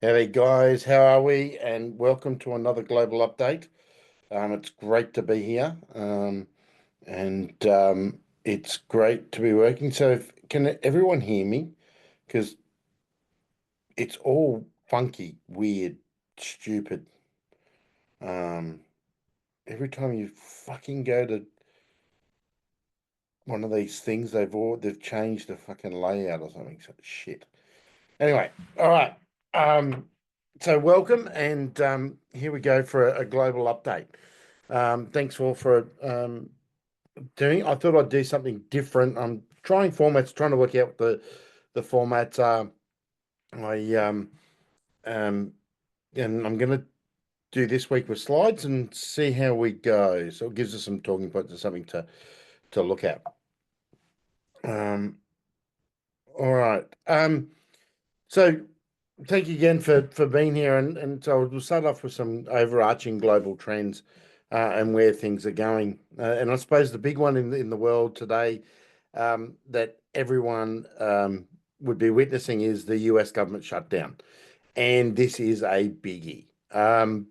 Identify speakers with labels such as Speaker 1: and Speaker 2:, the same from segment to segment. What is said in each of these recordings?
Speaker 1: Howdy guys, how are we? And welcome to another global update. It's great to be here, and it's great to be working. So, can everyone hear me? Because it's all funky, weird, stupid. Um, every time you fucking go to one of these things, they've changed the fucking layout or something. So shit. Anyway, all right. Um, so welcome, and here we go for a global update. Thanks all for doing. I thought I'd do something different. I'm trying formats, trying to work out what the formats are. I and I'm going to do this week with slides and see how we go. So it gives us some talking points and something to look at. Um, all right. So thank you again for being here, and so we'll start off with some overarching global trends and where things are going. And I suppose the big one in the world today that everyone would be witnessing is the US government shutdown. And this is a biggie. And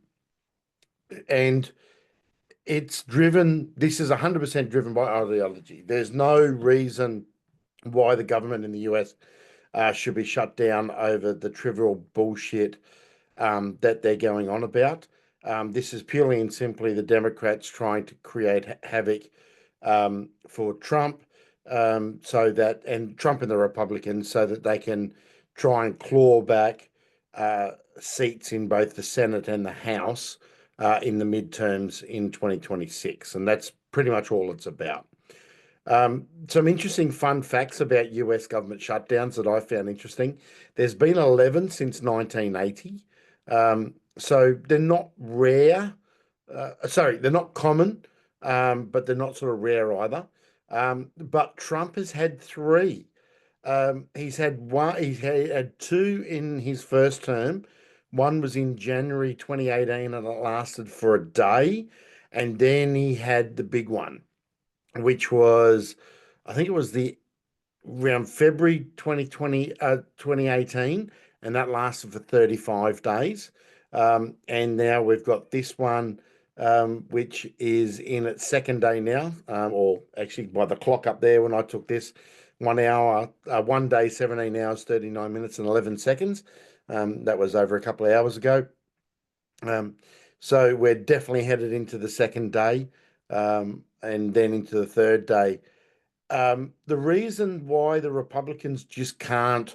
Speaker 1: this is 100% driven by ideology. There's no reason why the government in the US should be shut down over the trivial bullshit that they're going on about. This is purely and simply the Democrats trying to create havoc for Trump, and Trump and the Republicans, so that they can try and claw back seats in both the Senate and the House in the midterms in 2026. And that's pretty much all it's about. Some interesting fun facts about US government shutdowns that I found interesting. There's been 11 since 1980. So they're not rare. Sorry, they're not common, but they're not sort of rare either. But Trump has had three. He's had one. He had two in his first term. One was in January 2018, and it lasted for a day. And then he had the big one, which was, I think it was the around February 2018, and that lasted for 35 days. And now we've got this one, which is in its second day now, or actually by the clock up there when I took this, 1 hour, 1 day, 17 hours, 39 minutes, and 11 seconds. That was over a couple of hours ago. Um, so we're definitely headed into the second day, and then into the third day. The reason why the Republicans just can't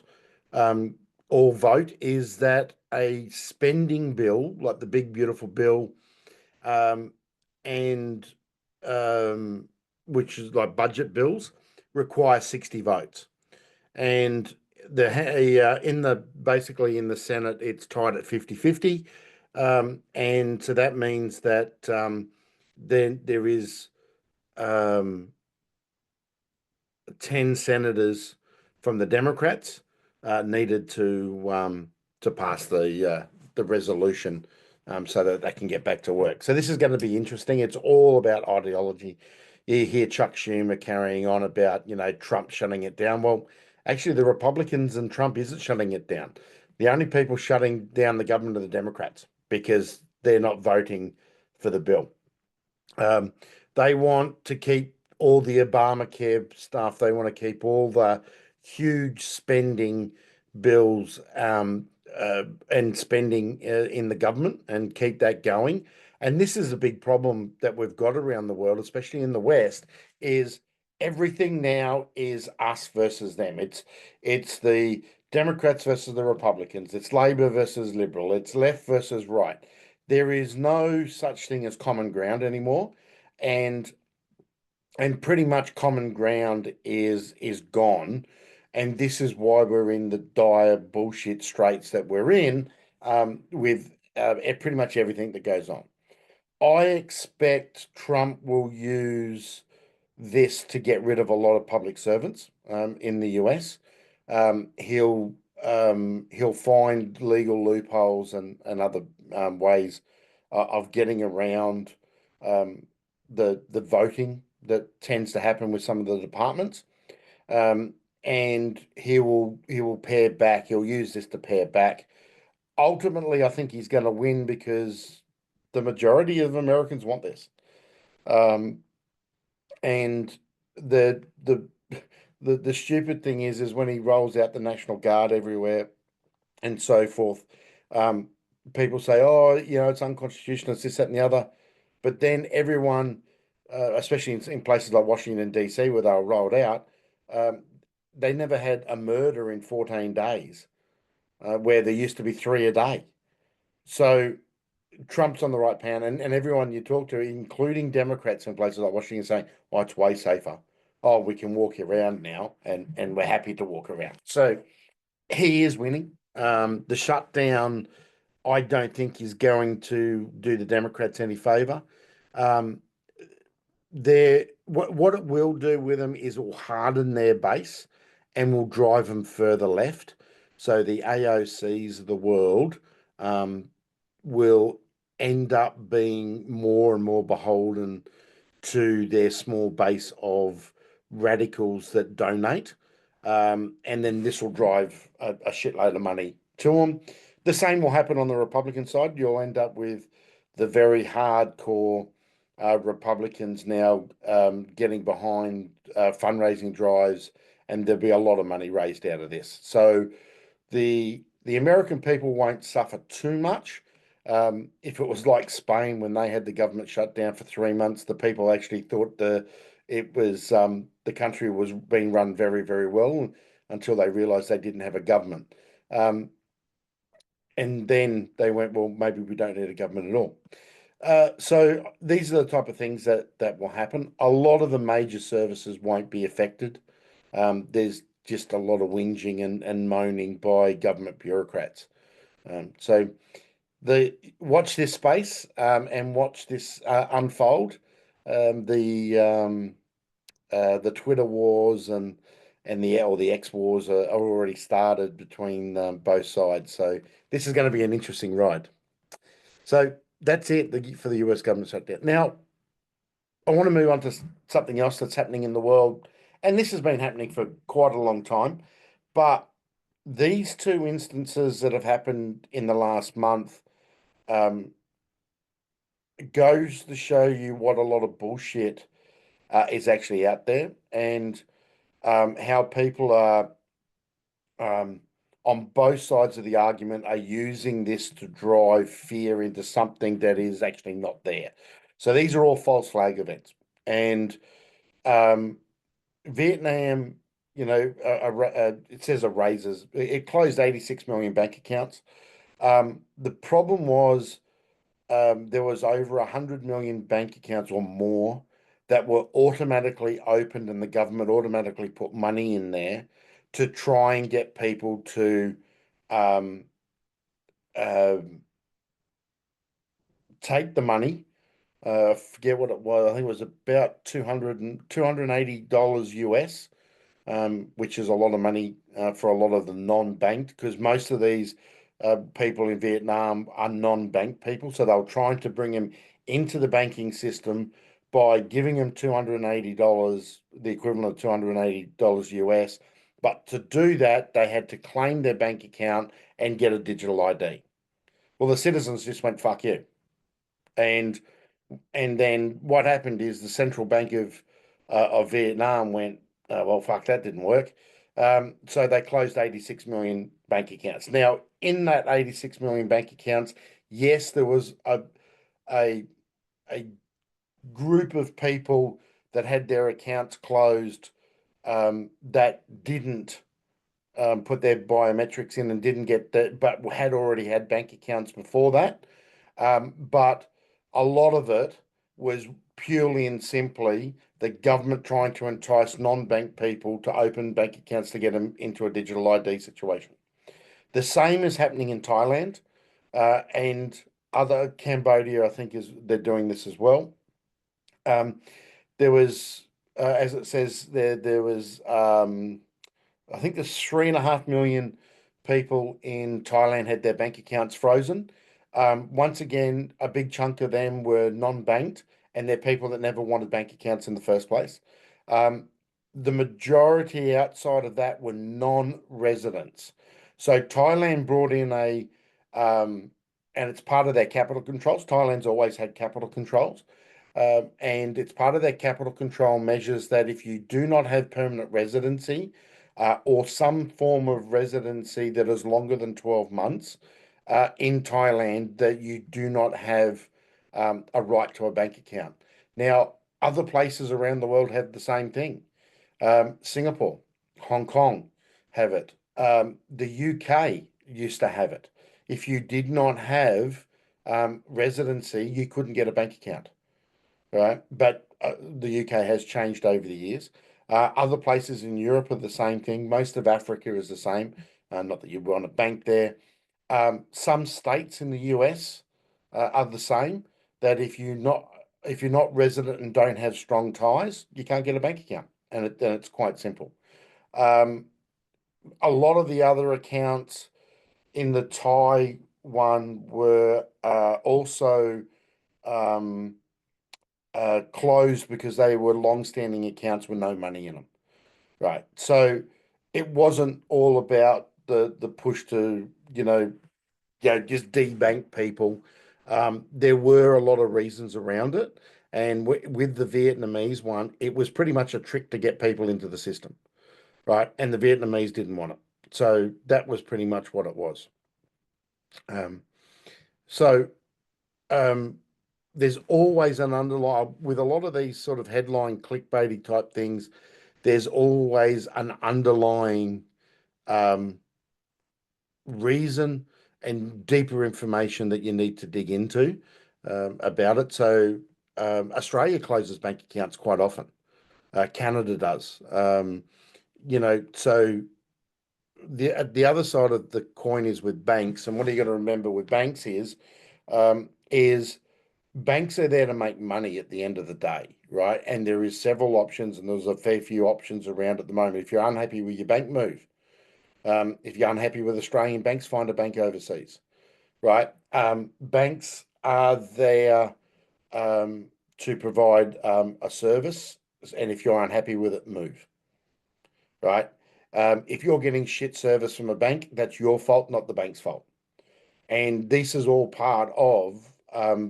Speaker 1: um, all vote is that a spending bill, like the big beautiful bill, um, and um, which is like budget bills, require 60 votes. And in the basically in the Senate, it's tied at 50-50. And so that means that then there is um, 10 senators from the Democrats needed to pass the resolution, so that they can get back to work. So this is going to be interesting. It's all about ideology. You hear Chuck Schumer carrying on about, Trump shutting it down. Well, actually, the Republicans and Trump isn't shutting it down. The only people shutting down the government are the Democrats, because they're not voting for the bill. Um, they want to keep all the Obamacare stuff. They want to keep all the huge spending bills, and spending in the government, and keep that going. And this is a big problem that we've got around the world, especially in the West, is everything now is us versus them. It's the Democrats versus the Republicans. It's Labor versus Liberal. It's left versus right. There is no such thing as common ground anymore, and pretty much common ground is gone, and this is why we're in the dire bullshit straits that we're in, with pretty much everything that goes on. I expect Trump will use this to get rid of a lot of public servants in the US. He'll find legal loopholes and other ways of getting around um, the voting that tends to happen with some of the departments. Um, and he will pare back. He'll use this to pare back ultimately, I think he's going to win because the majority of Americans want this. Um, and the the the stupid thing is when he rolls out the National Guard everywhere and so forth, um, people say, "Oh, it's unconstitutional, it's this, that, and the other." But then everyone, especially in places like Washington D.C., where they were rolled out, um, they never had a murder in 14 days, where there used to be three a day. So Trump's on the right pound, and everyone you talk to, including Democrats in places like Washington, saying, "Oh, it's way safer. Oh, we can walk around now, and we're happy to walk around." So he is winning. The shutdown, I don't think, is going to do the Democrats any favor. Um, what it will do with them is it will harden their base and will drive them further left. So the AOCs of the world will end up being more and more beholden to their small base of radicals that donate. And then this will drive a shitload of money to them. The same will happen on the Republican side. You'll end up with the very hardcore Republicans now getting behind fundraising drives, and there'll be a lot of money raised out of this. So the American people won't suffer too much. If it was like Spain when they had the government shut down for 3 months, the people actually thought the country was being run very, very well until they realised they didn't have a government. Um, and then they went, well, maybe we don't need a government at all. So these are the type of things that will happen. A lot of the major services won't be affected. There's just a lot of whinging and moaning by government bureaucrats. So watch this space and watch this unfold. The Twitter wars and the X wars are already started between both sides. So this is going to be an interesting ride. So that's it for the US government shutdown. Now, I want to move on to something else that's happening in the world, and this has been happening for quite a long time, but these two instances that have happened in the last month um, goes to show you what a lot of bullshit is actually out there, and how people are um, on both sides of the argument are using this to drive fear into something that is actually not there. So these are all false flag events, and um, Vietnam, it says it raises. It closed 86 million bank accounts. The problem was there was over 100 million bank accounts or more that were automatically opened, and the government automatically put money in there to try and get people to um, uh, take the money. Forget what it was. I think it was about $280 US, which is a lot of money for a lot of the non-banked, because most of these people in Vietnam are non-bank people. So they were trying to bring them into the banking system by giving them $280, the equivalent of $280 US. But to do that, they had to claim their bank account and get a digital ID. Well, the citizens just went, fuck you. And and then what happened is the Central Bank of Vietnam went, well, fuck, that didn't work. So they closed 86 million bank accounts. Now, in that 86 million bank accounts, yes, there was a, a group of people that had their accounts closed that didn't put their biometrics in and didn't get that, but had already had bank accounts before that. But a lot of it was purely and simply the government trying to entice non-bank people to open bank accounts to get them into a digital ID situation. The same is happening in Thailand and other Cambodia. I think is they're doing this as well. Um, there was, as it says there was. I think there's 3.5 million people in Thailand had their bank accounts frozen. Once again, a big chunk of them were non-banked, and they're people that never wanted bank accounts in the first place. Um, the majority outside of that were non-residents. So Thailand brought in and it's part of their capital controls. Thailand's always had capital controls. And it's part of their capital control measures that if you do not have permanent residency or some form of residency that is longer than 12 months in Thailand, that you do not have a right to a bank account. Now, other places around the world have the same thing. Singapore, Hong Kong have it. The UK used to have it. If you did not have residency, you couldn't get a bank account, right? But the UK has changed over the years. Other places in Europe are the same thing. Most of Africa is the same. Not that you want a bank there. Some states in the US are the same. That if you're not resident and don't have strong ties, you can't get a bank account, and it's quite simple. Um, a lot of the other accounts in the Thai one were also um, closed because they were long-standing accounts with no money in them. Right. So it wasn't all about the push to, just debank people. There were a lot of reasons around it. And with the Vietnamese one, it was pretty much a trick to get people into the system, right? And the Vietnamese didn't want it. So that was pretty much what it was. Um, so um, there's always an underlying, with a lot of these sort of headline clickbaity type things, there's always an underlying um, reason and deeper information that you need to dig into about it. So Australia closes bank accounts quite often. Canada does. So the other side of the coin is with banks, and what are you got to remember with banks is banks are there to make money at the end of the day, right? And there is several options, and there's a fair few options around at the moment. If you're unhappy with your bank, move. If you're unhappy with Australian banks, find a bank overseas, right? Banks are there to provide a service, and if you're unhappy with it, move, right? If you're getting shit service from a bank, that's your fault, not the bank's fault. And this is all part of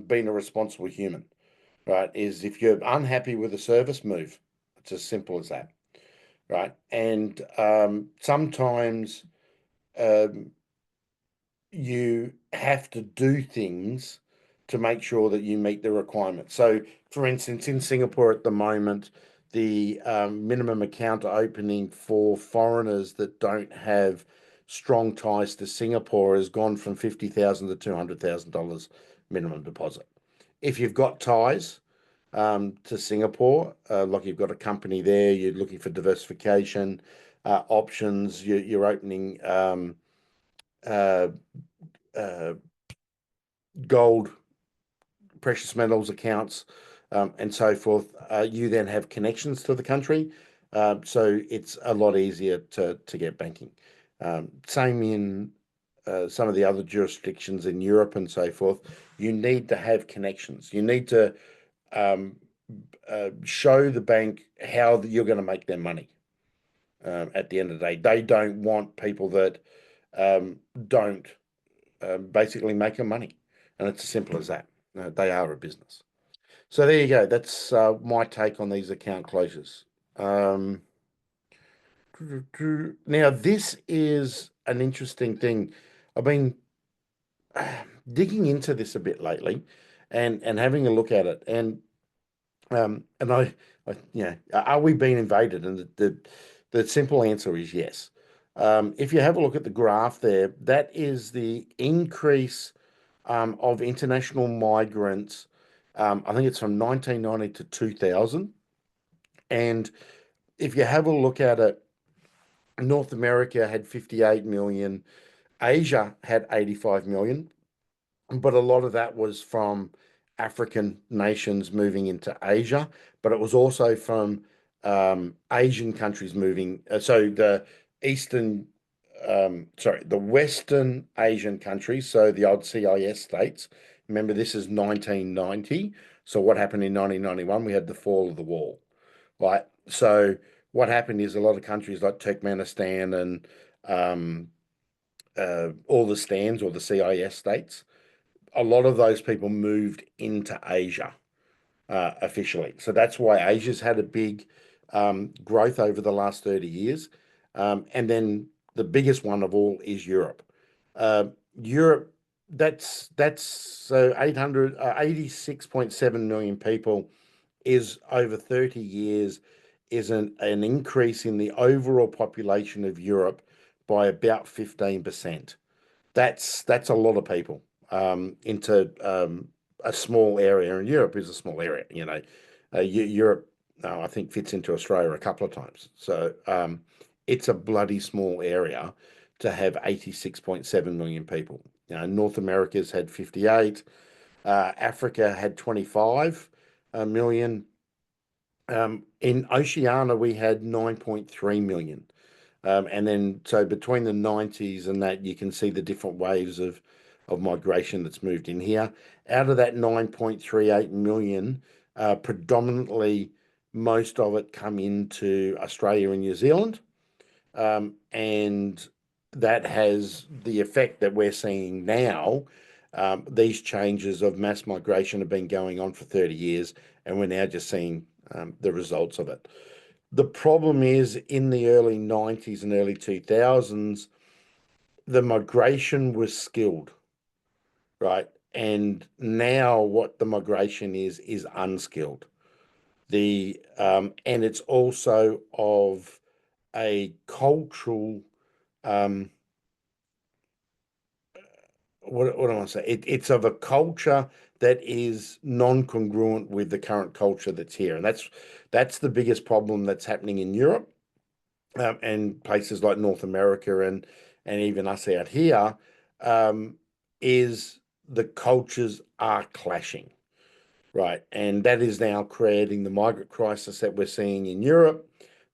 Speaker 1: being a responsible human, right? Is if you're unhappy with the service, move. It's as simple as that, right? And sometimes um, you have to do things to make sure that you meet the requirements. So, for instance, in Singapore at the moment, the minimum account opening for foreigners that don't have strong ties to Singapore has gone from 50,000 to $200,000 minimum deposit. If you've got ties to Singapore, like you've got a company there, you're looking for diversification options, you're opening uh, uh, gold, precious metals accounts, and so forth, you then have connections to the country. So it's a lot easier to get banking. Same in some of the other jurisdictions in Europe and so forth. You need to have connections. You need to show the bank how you're going to make their money. At the end of the day, they don't want people that don't basically making money. And it's as simple as that. They are a business. So there you go. That's my take on these account closures. Um, Now, this is an interesting thing. I've been digging into this a bit lately and having a look at it. And are we being invaded? And the simple answer is yes. If you have a look at the graph there, that is the increase of international migrants. I think it's from 1990 to 2000. And if you have a look at it, North America had 58 million, Asia had 85 million, but a lot of that was from African nations moving into Asia, but it was also from Asian countries moving. So the Western Asian countries, so the old CIS states. Remember, this is 1990. So what happened in 1991? We had the fall of the wall, right? So what happened is a lot of countries like Turkmenistan and all the stands or the CIS states, a lot of those people moved into Asia officially. So that's why Asia's had a big growth over the last 30 years. And then the biggest one of all is Europe. Europe, that's so 86.7 million people is over 30 years is an increase in the overall population of Europe by about 15%. That's a lot of people into a small area, and Europe is a small area. Europe, I think, fits into Australia a couple of times. So it's a bloody small area to have 86.7 million people. North America's had 58, Africa had 25 million. In Oceania, we had 9.3 million. And then, so between the 90s and that, you can see the different waves of migration that's moved in here. Out of that 9.38 million, predominantly most of it come into Australia and New Zealand. And that has the effect that we're seeing now. These changes of mass migration have been going on for 30 years, and we're now just seeing the results of it. The problem is in the early 90s and early 2000s, the migration was skilled, right? And now what the migration is unskilled. And it's also of a cultural what do I want to say? It's of a culture that is non-congruent with the current culture that's here, and that's the biggest problem that's happening in Europe and places like North America and even us out here, is the cultures are clashing, right? And that is now creating the migrant crisis that we're seeing in Europe,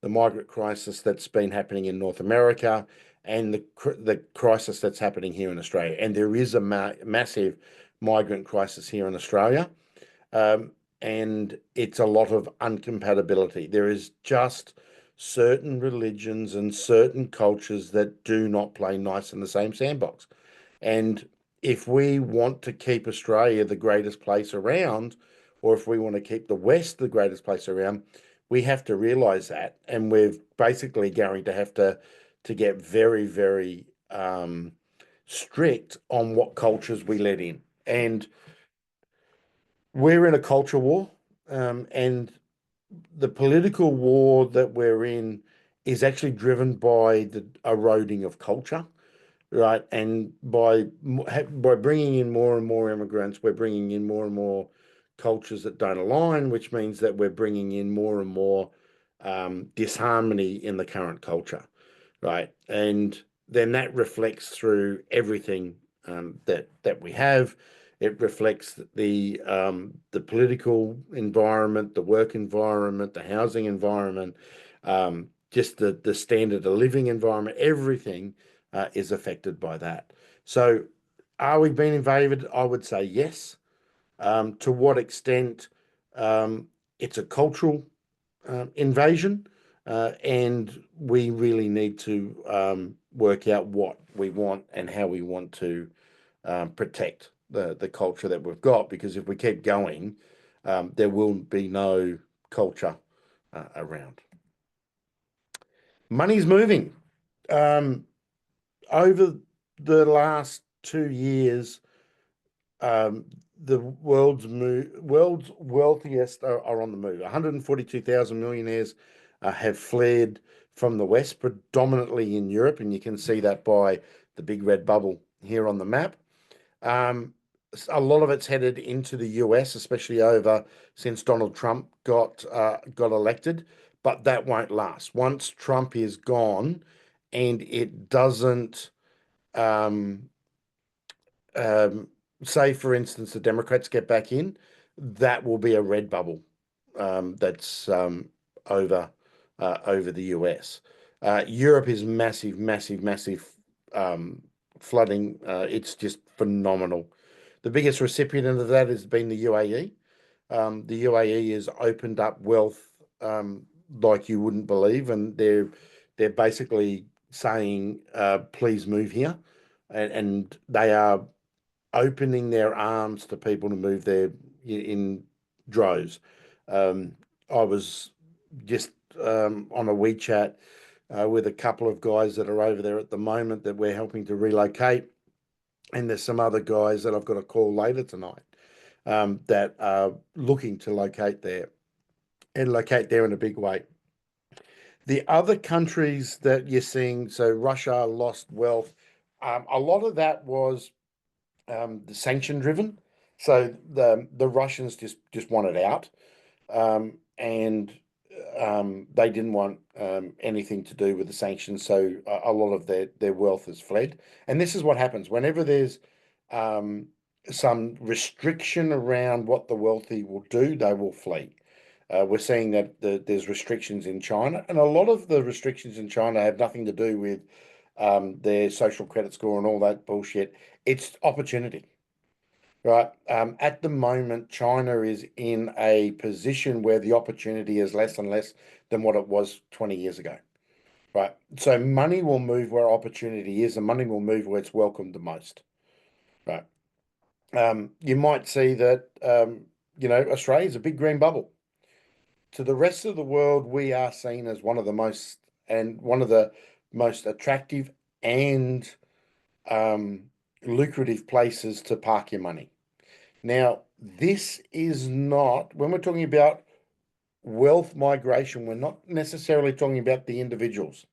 Speaker 1: the migrant crisis that's been happening in North America, and the crisis that's happening here in Australia. And there is a massive migrant crisis here in Australia, and it's a lot of incompatibility. There is just certain religions and certain cultures that do not play nice in the same sandbox. And if we want to keep Australia the greatest place around, or if we want to keep the West the greatest place around, we have to realize that. And we're basically going to have to get very, very strict on what cultures we let in. And we're in a culture war, and the political war that we're in is actually driven by the eroding of culture, right? And by bringing in more and more immigrants, we're bringing in more and more cultures that don't align, which means that we're bringing in more and more disharmony in the current culture, right? And then that reflects through everything that we have. It reflects the political environment, the work environment, the housing environment, just the standard of living environment. Everything is affected by that. So, are we being invaded? I would say yes. To what extent? It's a cultural invasion, and we really need to work out what we want and how we want to protect the culture that we've got. Because if we keep going, there will be no culture around. Money's moving. Over the last 2 years, the world's wealthiest are on the move. 142,000 millionaires have fled from the West, predominantly in Europe, and you can see that by the big red bubble here on the map. A lot of it's headed into the US, especially since Donald Trump got elected, but that won't last. Once Trump is gone, and it doesn't say, for instance, the Democrats get back in, that will be a red bubble that's over the US. Europe is massive, massive, massive flooding. It's just phenomenal. The biggest recipient of that has been the UAE. The UAE has opened up wealth like you wouldn't believe, and they're basically saying, please move here. and they are opening their arms to people to move there in droves. Um, I was just on a WeChat with a couple of guys that are over there at the moment that we're helping to relocate. And there's some other guys that I've got a call later tonight that are looking to locate there and locate there in a big way. The other countries that you're seeing, so Russia lost wealth, a lot of that was the sanction driven. So the Russians just wanted out, and they didn't want anything to do with the sanctions. So a lot of their wealth has fled. And this is what happens whenever there's um, some restriction around what the wealthy will do, they will flee. We're seeing that there's restrictions in China, and a lot of the restrictions in China have nothing to do with their social credit score and all that bullshit. It's opportunity, right? At the moment, China is in a position where the opportunity is less and less than what it was 20 years ago, right? So money will move where opportunity is, and money will move where it's welcomed the most, right? You might see that, Australia is a big green bubble. To the rest of the world, we are seen as one of the most attractive and lucrative places to park your money. Now, this is not, when we're talking about wealth migration, we're not necessarily talking about the individuals,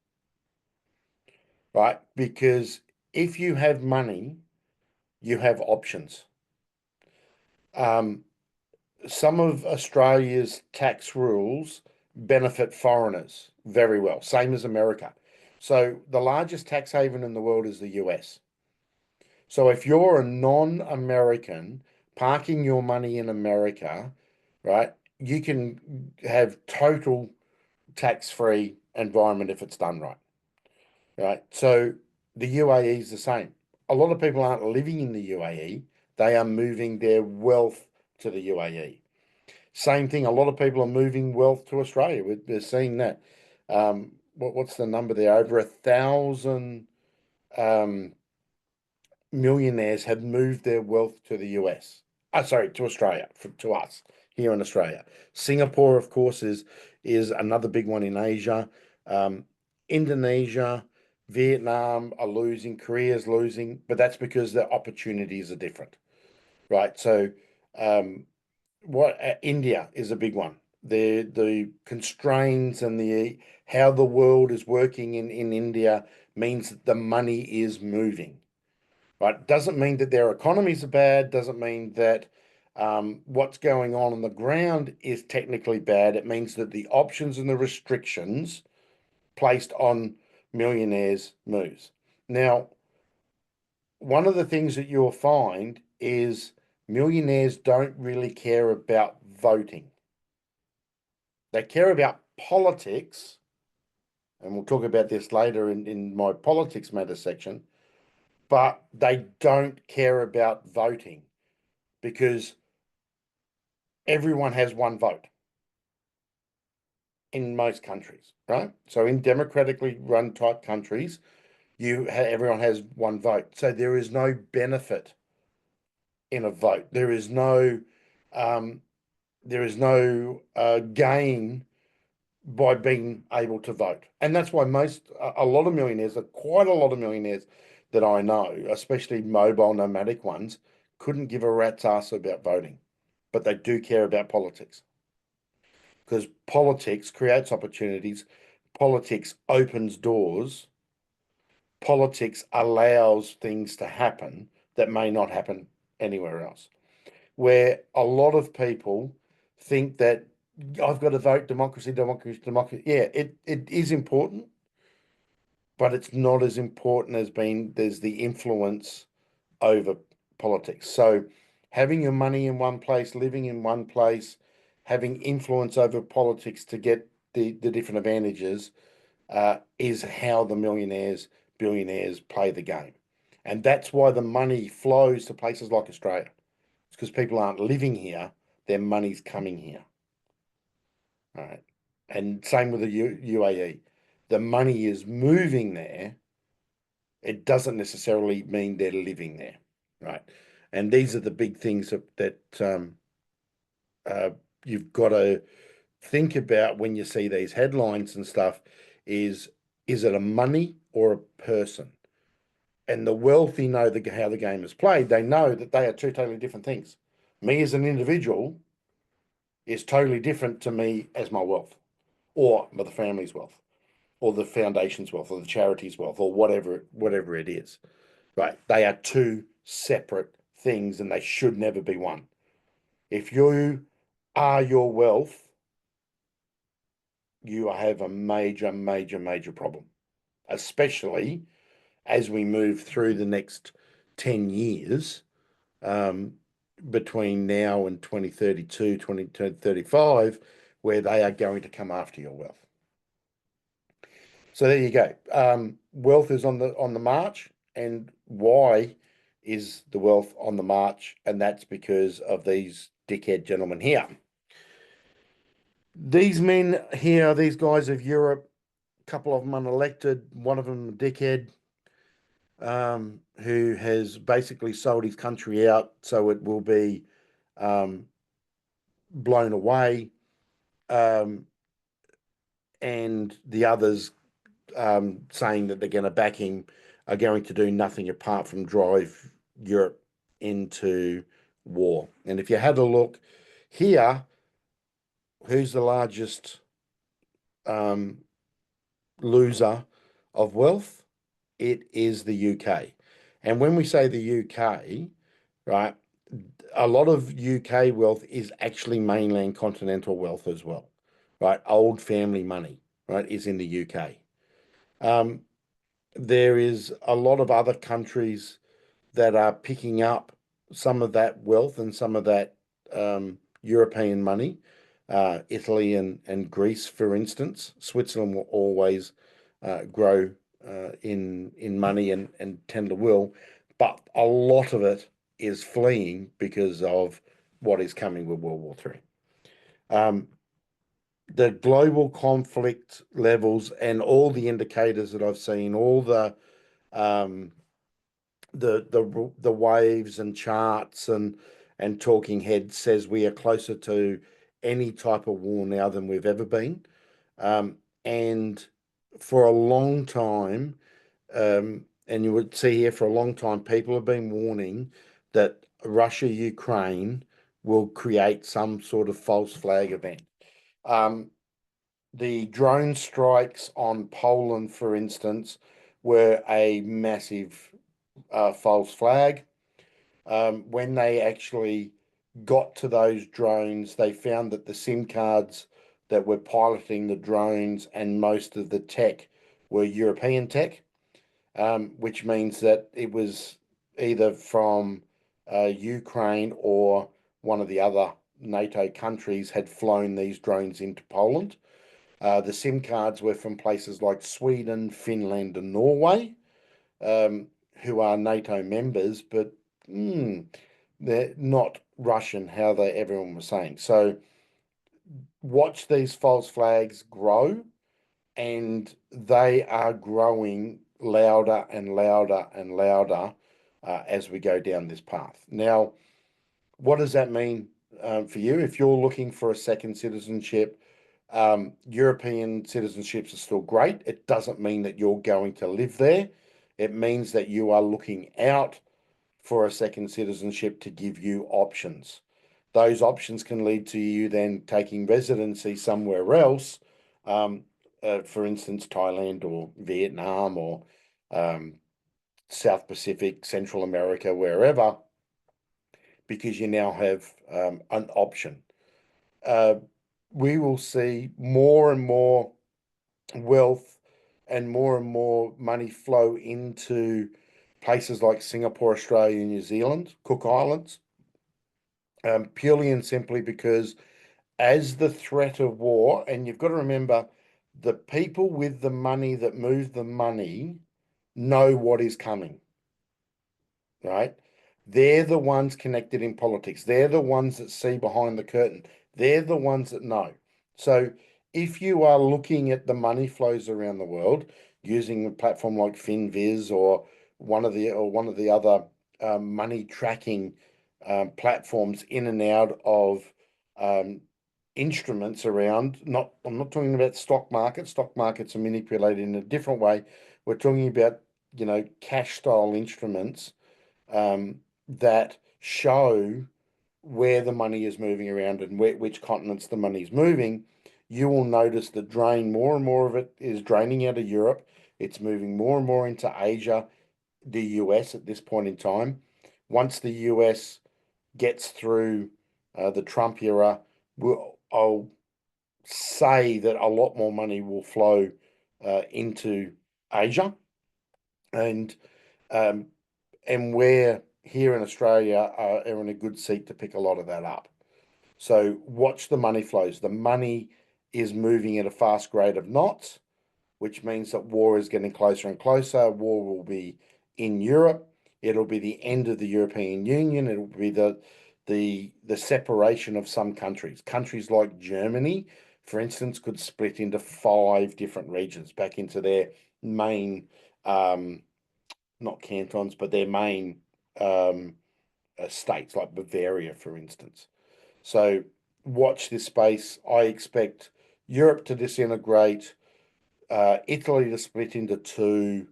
Speaker 1: right? Because if you have money, you have options. Some of Australia's tax rules benefit foreigners very well, same as America. So the largest tax haven in the world is the US. So if you're a non-American parking your money in America, right, you can have total tax-free environment if it's done right, right? So the UAE is the same. A lot of people aren't living in the UAE. They are moving their wealth to the UAE. Same thing. A lot of people are moving wealth to Australia. We're seeing that. What's the number there? Over 1,000 um, millionaires have moved their wealth to the US. Sorry, to Australia, to us here in Australia. Singapore, of course, is another big one in Asia. Um, Indonesia, Vietnam are losing, Korea's losing, but that's because the opportunities are different, right? So, what India is a big one. The constraints and the how the world is working in India means that the money is moving, right? Doesn't mean that their economies are bad, doesn't mean that what's going on the ground is technically bad. It means that the options and the restrictions placed on millionaires moves. Now, one of the things that you'll find is millionaires don't really care about voting. They care about politics, and we'll talk about this later in my politics matter section, but they don't care about voting because everyone has one vote in most countries, right? So in democratically run type countries, everyone has one vote. So there is no benefit in a vote. Um, there is no gain by being able to vote, and that's why a lot of millionaires, quite a lot of millionaires that I know, especially mobile nomadic ones, couldn't give a rat's ass about voting, but they do care about politics. Because politics creates opportunities, politics opens doors, politics allows things to happen that may not happen anywhere else. Where a lot of people think that I've got to vote democracy, democracy, democracy. Yeah, it is important, but it's not as important as being there's the influence over politics. So having your money in one place, living in one place, having influence over politics to get the different advantages is how the billionaires play the game. And that's why the money flows to places like Australia. It's because people aren't living here, their money's coming here. All right. And same with the UAE. The money is moving there It doesn't necessarily mean they're living there, right? And these are the big things that uh, you've got to think about when you see these headlines and stuff. Is it a money or a person? And the wealthy know how the game is played. They know that they are two totally different things. Me as an individual is totally different to me as my wealth, or the family's wealth, or the foundation's wealth, or the charity's wealth, or whatever it is. Right? They are two separate things, and they should never be one. If you are your wealth, you have a major, major, major problem, especially as we move through the next 10 years, um, between now and 2032, 2035, where they are going to come after your wealth. So there you go. Wealth is on the march, and why is the wealth on the march? And that's because of these dickhead gentlemen here. These men here, these guys of Europe, a couple of them unelected, one of them a dickhead, who has basically sold his country out so it will be blown away, um, and the others saying that they're going to back him are going to do nothing apart from drive Europe into war. And if you had a look here, who's the largest loser of wealth? It is the UK. And when we say the UK, right, a lot of UK wealth is actually mainland continental wealth as well, right? Old family money, right, is in the UK. There is a lot of other countries that are picking up some of that wealth and some of that European money. Italy and Greece, for instance. Switzerland will always grow in money and tend to will, but a lot of it is fleeing because of what is coming with World War III. The global conflict levels and all the indicators that I've seen, all um, the waves and charts and talking heads says we are closer to any type of war now than we've ever been. And for a long time, and you would see here for a long time, people have been warning that Russia, Ukraine will create some sort of false flag event. The drone strikes on Poland, for instance, were a massive false flag. When they actually got to those drones, they found that the SIM cards that were piloting the drones and most of the tech were European tech, which means that it was either from Ukraine or one of the other NATO countries had flown these drones into Poland. The SIM cards were from places like Sweden, Finland, and Norway, who are NATO members, but they're not Russian, how everyone was saying. So watch these false flags grow, and they are growing louder and louder and louder as we go down this path. Now, what does that mean for you? If you're looking for a second citizenship, European citizenships are still great. It doesn't mean that you're going to live there. It means that you are looking out for a second citizenship to give you options. Those options can lead to you then taking residency somewhere else, for instance, Thailand or Vietnam or South Pacific, Central America, wherever, because you now have an option. We will see more and more wealth and more money flow into places like Singapore, Australia, New Zealand, Cook Islands, purely and simply because as the threat of war, and you've got to remember, the people with the money that move the money know what is coming, right? They're the ones connected in politics. They're the ones that see behind the curtain. They're the ones that know. So if you are looking at the money flows around the world, using a platform like FinViz or one of the other money tracking platforms in and out of instruments around. I'm not talking about stock markets. Stock markets are manipulated in a different way. We're talking about, cash style instruments that show where the money is moving around and which continents the money is moving. You will notice that more and more of it is draining out of Europe. It's moving more and more into Asia, the US at this point in time. Once the US gets through the Trump era, I'll say that a lot more money will flow into Asia, and um, we're here in Australia are in a good seat to pick a lot of that up. So watch the money flows. The money is moving at a fast rate of knots, which means that war is getting closer and closer. War will be in Europe. It'll be the end of the European Union. It'll be the separation of some countries. Countries like Germany, for instance, could split into 5 different regions back into their main, not cantons, but their main states, like Bavaria, for instance. So watch this space. I expect Europe to disintegrate, Italy to split into 2.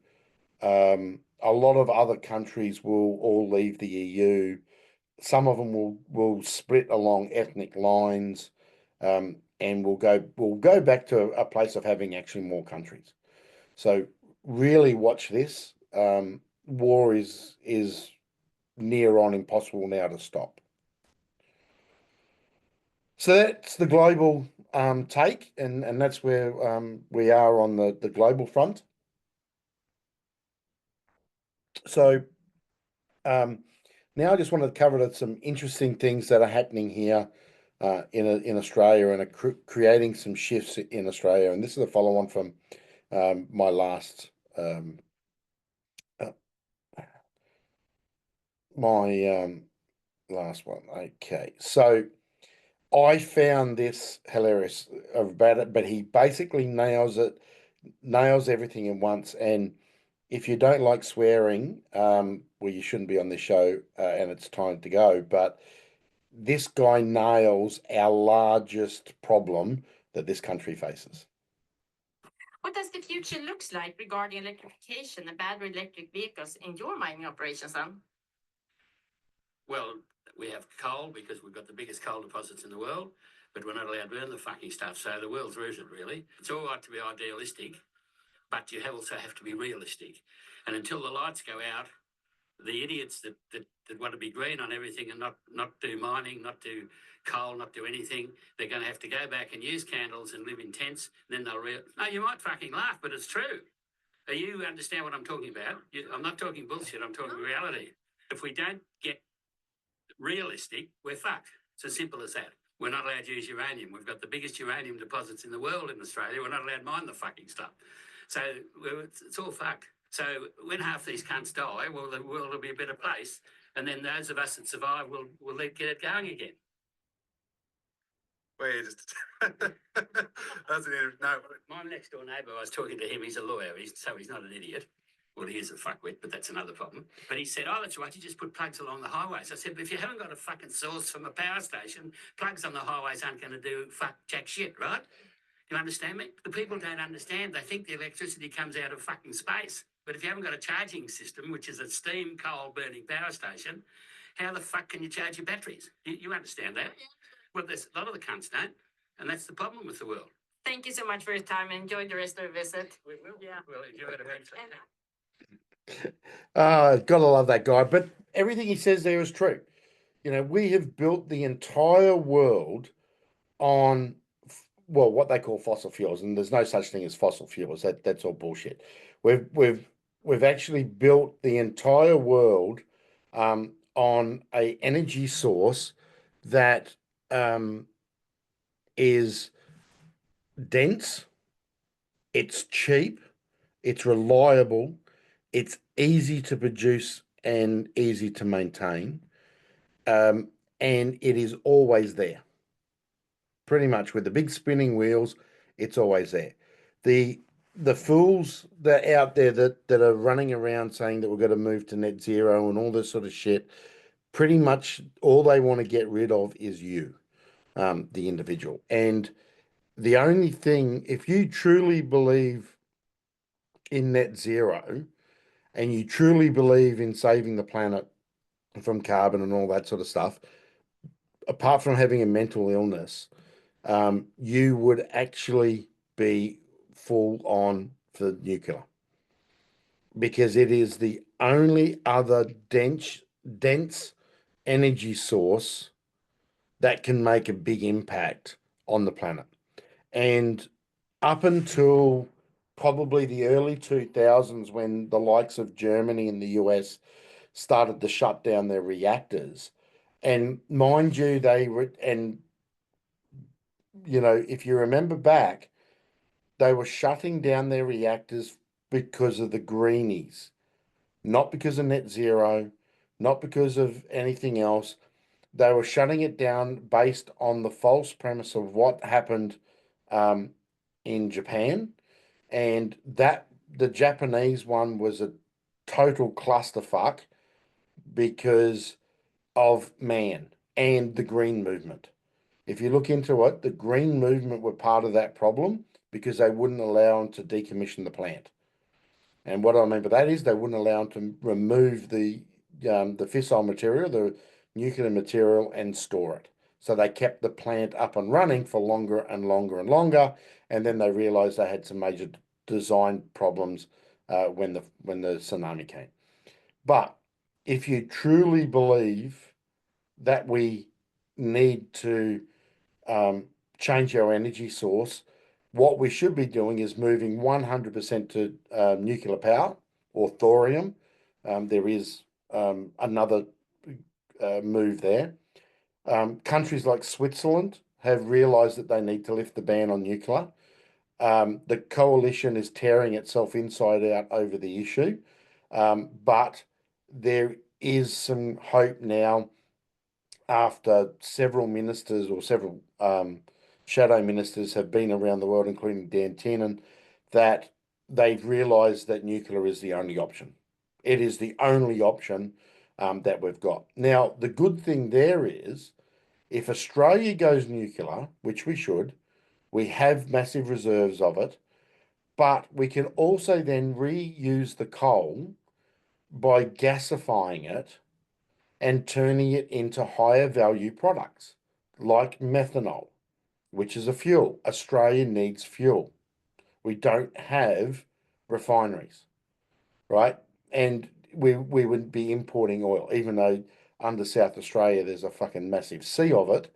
Speaker 1: A lot of other countries will all leave the EU. Some of them will split along ethnic lines, and we'll go back to a place of having actually more countries. So really watch this. War is near on impossible now to stop. So that's the global take, and that's where we are on the global front. So now I just wanted to cover some interesting things that are happening here in Australia and are creating some shifts in Australia. And this is a follow-on from my last last one. Okay, so I found this hilarious about it, but he basically nails everything in once. And if you don't like swearing, well, you shouldn't be on this show, and it's time to go. But this guy nails our largest problem that this country faces.
Speaker 2: What does the future looks like regarding electrification and battery electric vehicles in your mining operations, then?
Speaker 3: Well, we have coal because we've got the biggest coal deposits in the world, but we're not allowed to burn the fucking stuff. So the world's rooted, really. It's all right to be idealistic, but you also have to be realistic. And until the lights go out, the idiots that want to be green on everything and not do mining, not do coal, not do anything, they're going to have to go back and use candles and live in tents. And then they'll no, you might fucking laugh, but it's true. You understand what I'm talking about? I'm not talking bullshit. I'm talking reality. If we don't get realistic, we're fucked. It's as simple as that. We're not allowed to use uranium. We've got the biggest uranium deposits in the world in Australia. We're not allowed to mine the fucking stuff. So it's all fucked. So when half these cunts die, well, the world will be a better place. And then those of us that survive will get it going again.
Speaker 4: Wait, just that's no.
Speaker 3: My next door neighbour, I was talking to him. He's a lawyer, so he's not an idiot. Well, he is a fuckwit, but that's another problem. But he said, oh, that's right, you just put plugs along the highways. I said, but if you haven't got a fucking source from a power station, plugs on the highways aren't going to do jack shit, right? You understand me? The people don't understand. They think the electricity comes out of fucking space. But if you haven't got a charging system, which is a steam coal burning power station, how the fuck can you charge your batteries? You understand that? Well, there's a lot of the cunts don't, and that's the problem with the world.
Speaker 2: Thank you so much for your time. Enjoy the rest of your visit.
Speaker 3: We will. Yeah. We'll enjoy it eventually.
Speaker 1: Gotta love that guy. But everything he says there is true. We have built the entire world on, well, what they call fossil fuels, and there's no such thing as fossil fuels. That's all bullshit. We've actually built the entire world on a energy source that is dense, it's cheap, it's reliable, it's easy to produce and easy to maintain, and it is always there. Pretty much with the big spinning wheels, it's always there. The the fools that are out there that are running around saying that we're going to move to net zero and all this sort of shit, pretty much all they want to get rid of is you, the individual. And the only thing, if you truly believe in net zero and you truly believe in saving the planet from carbon and all that sort of stuff, apart from having a mental illness, you would actually be full on for nuclear, because it is the only other dense energy source that can make a big impact on the planet. And up until probably the early 2000s, when the likes of Germany and the US started to shut down their reactors, and mind you, if you remember back, they were shutting down their reactors because of the greenies, not because of net zero, not because of anything else. They were shutting it down based on the false premise of what happened in Japan, and that the Japanese one was a total clusterfuck because of man and the green movement. If you look into it, the green movement were part of that problem because they wouldn't allow them to decommission the plant. And what I mean by that is they wouldn't allow them to remove the fissile material, the nuclear material, and store it. So they kept the plant up and running for longer and longer and longer. And then they realized they had some major design problems when the tsunami came. But if you truly believe that we need to change our energy source, what we should be doing is moving 100% to nuclear power or thorium. There is another move there. Countries like Switzerland have realized that they need to lift the ban on nuclear. The coalition is tearing itself inside out over the issue, but there is some hope now after several ministers or several shadow ministers have been around the world, including Dan Tenan, that they've realised that nuclear is the only option. It is the only option that we've got. Now, the good thing there is, if Australia goes nuclear, which we should, we have massive reserves of it, but we can also then reuse the coal by gasifying it and turning it into higher value products like methanol, which is a fuel. Australia needs fuel. We don't have refineries, right? And we would be importing oil, even though under South Australia there's a fucking massive sea of it.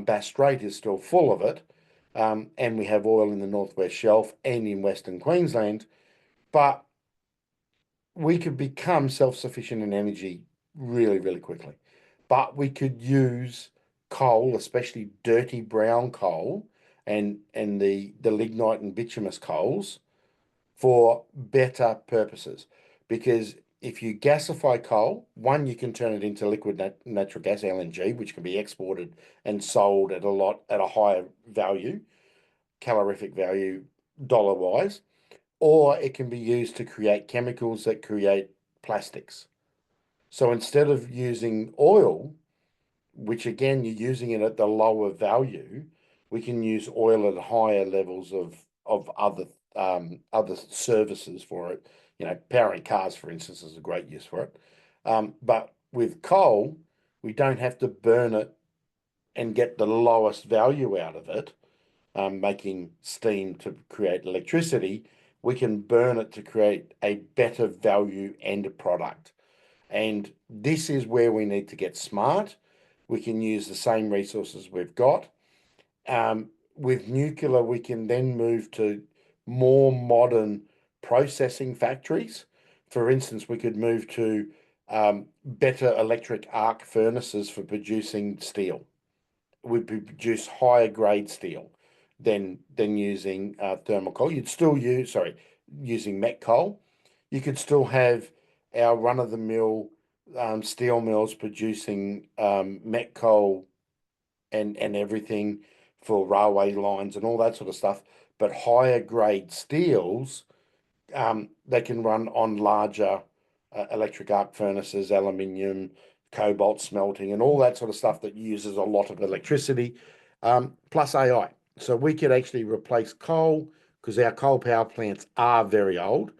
Speaker 1: Bass Strait is still full of it. And we have oil in the Northwest Shelf and in Western Queensland. But we could become self-sufficient in energy really, really quickly. But we could use coal, especially dirty brown coal and the lignite and bituminous coals, for better purposes. Because if you gasify coal, one, you can turn it into liquid natural gas, LNG, which can be exported and sold at a higher value, calorific value, dollar-wise, or it can be used to create chemicals that create plastics. So instead of using oil, which again, you're using it at the lower value, we can use oil at higher levels of other services for it. Powering cars, for instance, is a great use for it. But with coal, we don't have to burn it and get the lowest value out of it, making steam to create electricity. We can burn it to create a better value end product. And this is where we need to get smart. We can use the same resources we've got. With nuclear, we can then move to more modern processing factories. For instance, we could move to better electric arc furnaces for producing steel. We produce higher grade steel than using thermal coal. You'd still using met coal. You could still have our run-of-the-mill steel mills producing met coal and everything for railway lines and all that sort of stuff. but higher grade steels, they can run on larger electric arc furnaces, aluminium, cobalt smelting, and all that sort of stuff that uses a lot of electricity, plus AI. So we could actually replace coal because our coal power plants are very old.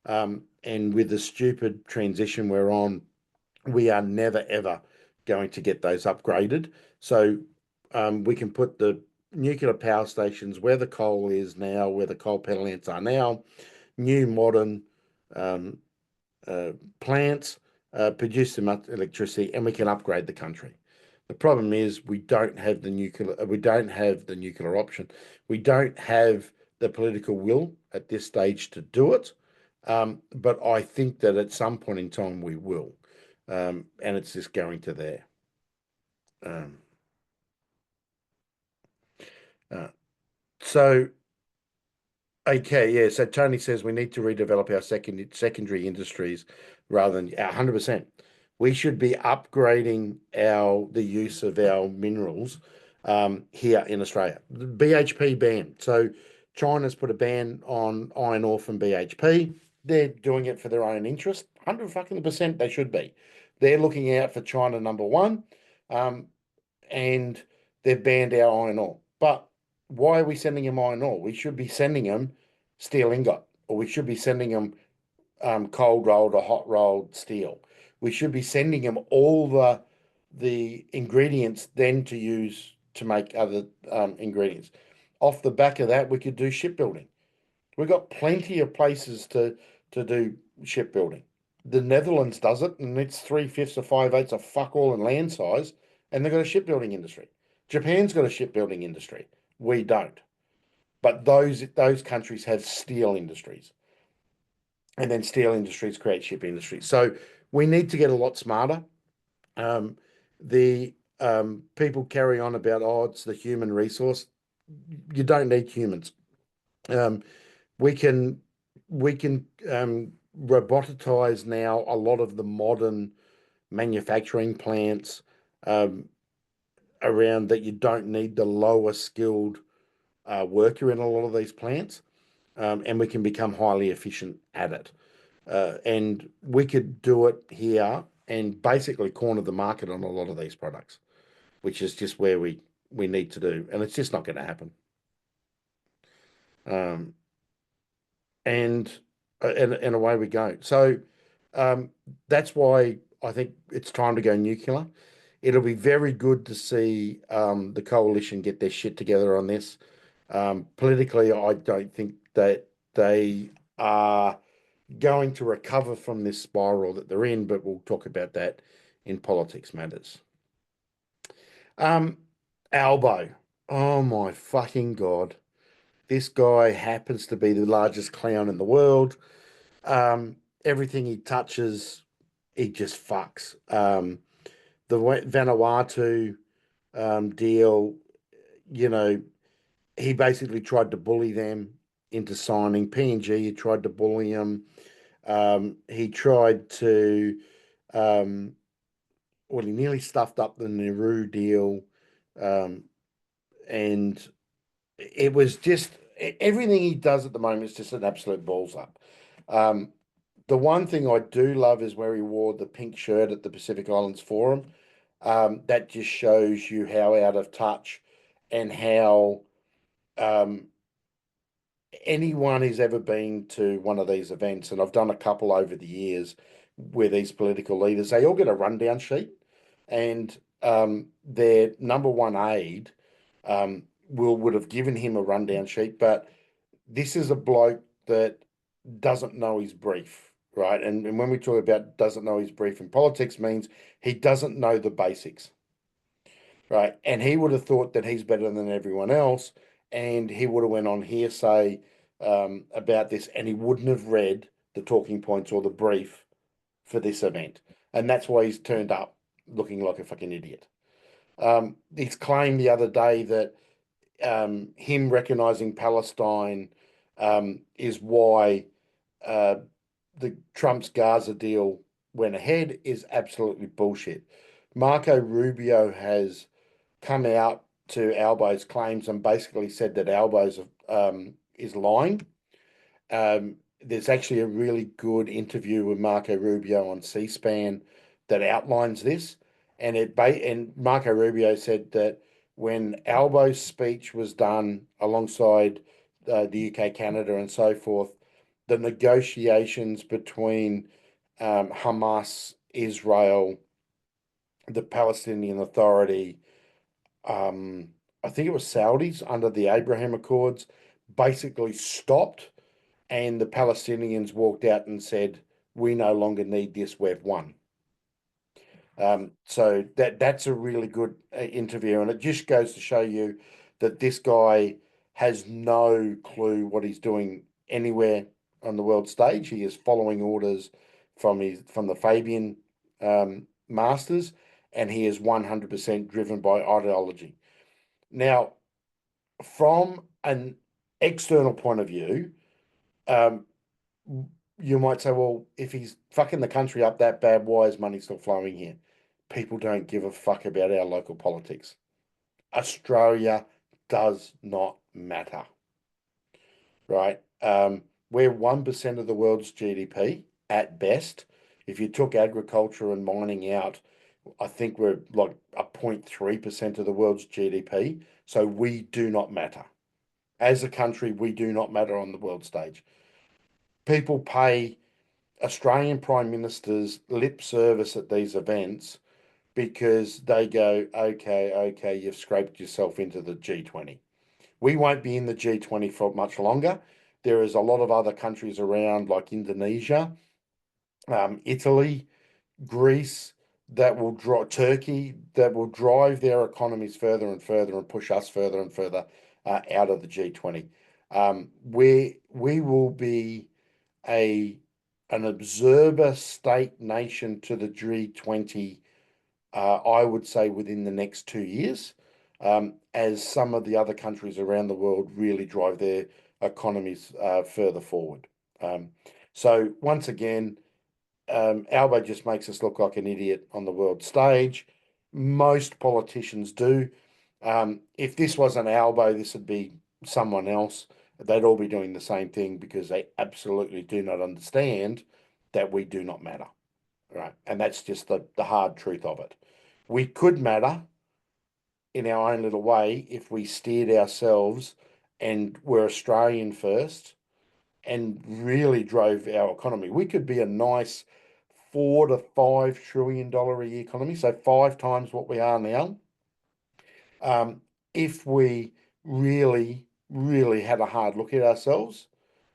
Speaker 1: And with the stupid transition we're on, we are never ever going to get those upgraded. So we can put the nuclear power stations where the coal is now, where the coal power plants are now, new modern um, plants, produce enough electricity, and we can upgrade the country. The problem is we don't have the nuclear. We don't have the nuclear option. We don't have the political will at this stage to do it. But I think that at some point in time we will, and it's just going to there. Um, so okay, yeah. So Tony says we need to redevelop our secondary industries rather than 100%. We should be upgrading the use of our minerals here in Australia. The BHP ban. So China's put a ban on iron ore from BHP. They're doing it for their own interest. 100% they should be. They're looking out for China number one, and they've banned our iron ore. But why are we sending them iron ore? We should be sending them steel ingot, or we should be sending them cold rolled or hot rolled steel. We should be sending them all the ingredients then to use to make other ingredients. Off the back of that, we could do shipbuilding. We've got plenty of places to do shipbuilding. The Netherlands does it, and it's 3/5 or 5/8 of fuck all in land size, and they've got a shipbuilding industry. Japan's got a shipbuilding industry. We don't. But those countries have steel industries, and then steel industries create ship industries. So we need to get a lot smarter. The people carry on about, oh, it's the human resource. You don't need humans. We can robotize now a lot of the modern manufacturing plants around that. You don't need the lower skilled worker in a lot of these plants, and we can become highly efficient at it. And we could do it here and basically corner the market on a lot of these products, which is just where we need to do, and it's just not going to happen. And away we go. So that's why I think it's time to go nuclear. It'll be very good to see the coalition get their shit together on this. Politically, I don't think that they are going to recover from this spiral that they're in, but we'll talk about that in Politics Matters. Albo. Oh my fucking God. This guy happens to be the largest clown in the world. Everything he touches, he just fucks. The Vanuatu deal, you know, he basically tried to bully them into signing. PNG, he tried to bully him. He tried to, well, he nearly stuffed up the Nauru deal. And it was just, everything he does at the moment is just an absolute balls up. The one thing I do love is where he wore the pink shirt at the Pacific Islands Forum. That just shows you how out of touch and how anyone who's ever been to one of these events, and I've done a couple over the years where these political leaders, they all get a rundown sheet, and their number one aide would have given him a rundown sheet, but this is a bloke that doesn't know his brief, right? And when we talk about doesn't know his brief in politics, means he doesn't know the basics, right? And he would have thought that he's better than everyone else, and he would have went on hearsay about this, and he wouldn't have read the talking points or the brief for this event. And that's why he's turned up looking like a fucking idiot. He's claimed the other day that him recognizing Palestine is why the Trump's Gaza deal went ahead is absolutely bullshit. Marco Rubio has come out to Albo's claims and basically said that Albo's is lying. There's actually a really good interview with Marco Rubio on C-SPAN that outlines this, and Marco Rubio said that when Albo's speech was done alongside the UK, Canada, and so forth, the negotiations between Hamas, Israel, the Palestinian Authority, I think it was Saudis under the Abraham Accords, basically stopped, and the Palestinians walked out and said, "We no longer need this. We've won." So that's a really good interview, and it just goes to show you that this guy has no clue what he's doing anywhere on the world stage. He is following orders from the Fabian masters, and he is 100% driven by ideology. Now, from an external point of view, you might say, well, if he's fucking the country up that bad, why is money still flowing here? People don't give a fuck about our local politics. Australia does not matter, right? We're 1% of the world's GDP at best. If you took agriculture and mining out, I think we're like a 0.3% of the world's GDP. So we do not matter. As a country, we do not matter on the world stage. People pay Australian prime ministers lip service at these events because they go, okay, you've scraped yourself into the G20. We won't be in the G20 for much longer. There is a lot of other countries around, like Indonesia, Italy, Greece, Turkey, that will drive their economies further and further and push us further and further out of the G20. We will be an observer state nation to the G20, I would say within the next 2 years, as some of the other countries around the world really drive their economies further forward. So once again, Albo just makes us look like an idiot on the world stage. Most politicians do. If this wasn't Albo, this would be someone else. They'd all be doing the same thing because they absolutely do not understand that we do not matter, right? And that's just the hard truth of it. We could matter in our own little way if we steered ourselves and were Australian first and really drove our economy. We could be a nice $4 to $5 trillion a year economy, so 5 times what we are now. If we really had a hard look at ourselves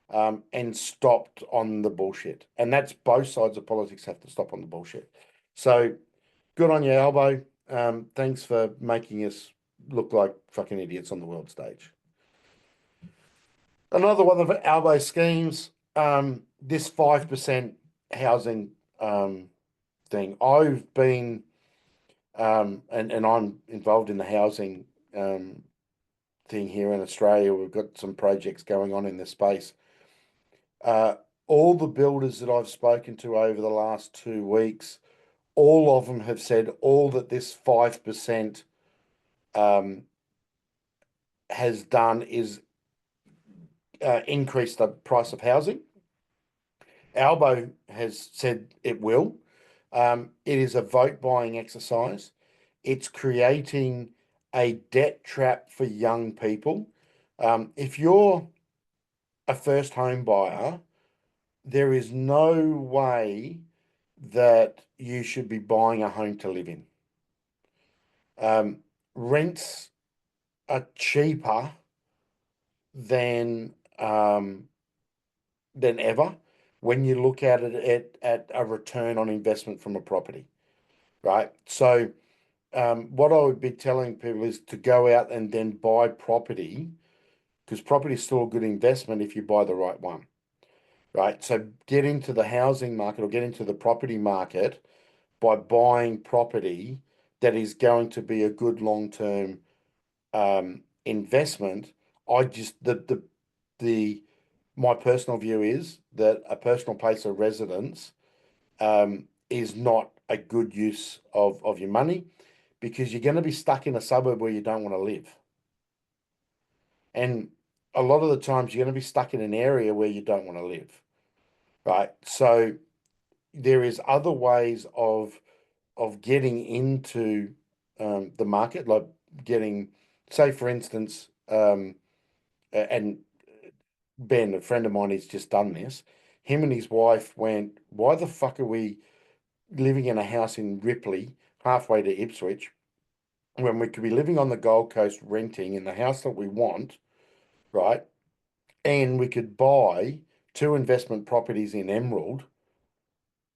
Speaker 1: and stopped on the bullshit. And that's both sides of politics have to stop on the bullshit. So good on you, Albo. Thanks for making us look like fucking idiots on the world stage. Another one of Albo's schemes, this 5% housing thing. I've been, and I'm involved in the housing thing here in Australia. We've got some projects going on in this space. All the builders that I've spoken to over the last 2 weeks, all of them have said all that this 5% has done is increase the price of housing. Albo has said it will. It is a vote buying exercise. It's creating a debt trap for young people. If you're a first home buyer, there is no way that you should be buying a home to live in. Rents are cheaper than ever when you look at it at a return on investment from a property, right? So what I would be telling people is to go out and then buy property, because property is still a good investment if you buy the right one, right? So get into the housing market or get into the property market by buying property that is going to be a good long-term investment. My personal view is that a personal place of residence is not a good use of your money, because you're going to be stuck in a suburb where you don't want to live. And a lot of the times you're going to be stuck in an area where you don't want to live, right? So there is other ways of getting into the market, like getting, say, for instance, and Ben, a friend of mine, has just done this. Him and his wife went, why the fuck are we living in a house in Ripley, halfway to Ipswich, when we could be living on the Gold Coast renting in the house that we want, right? And we could buy 2 investment properties in Emerald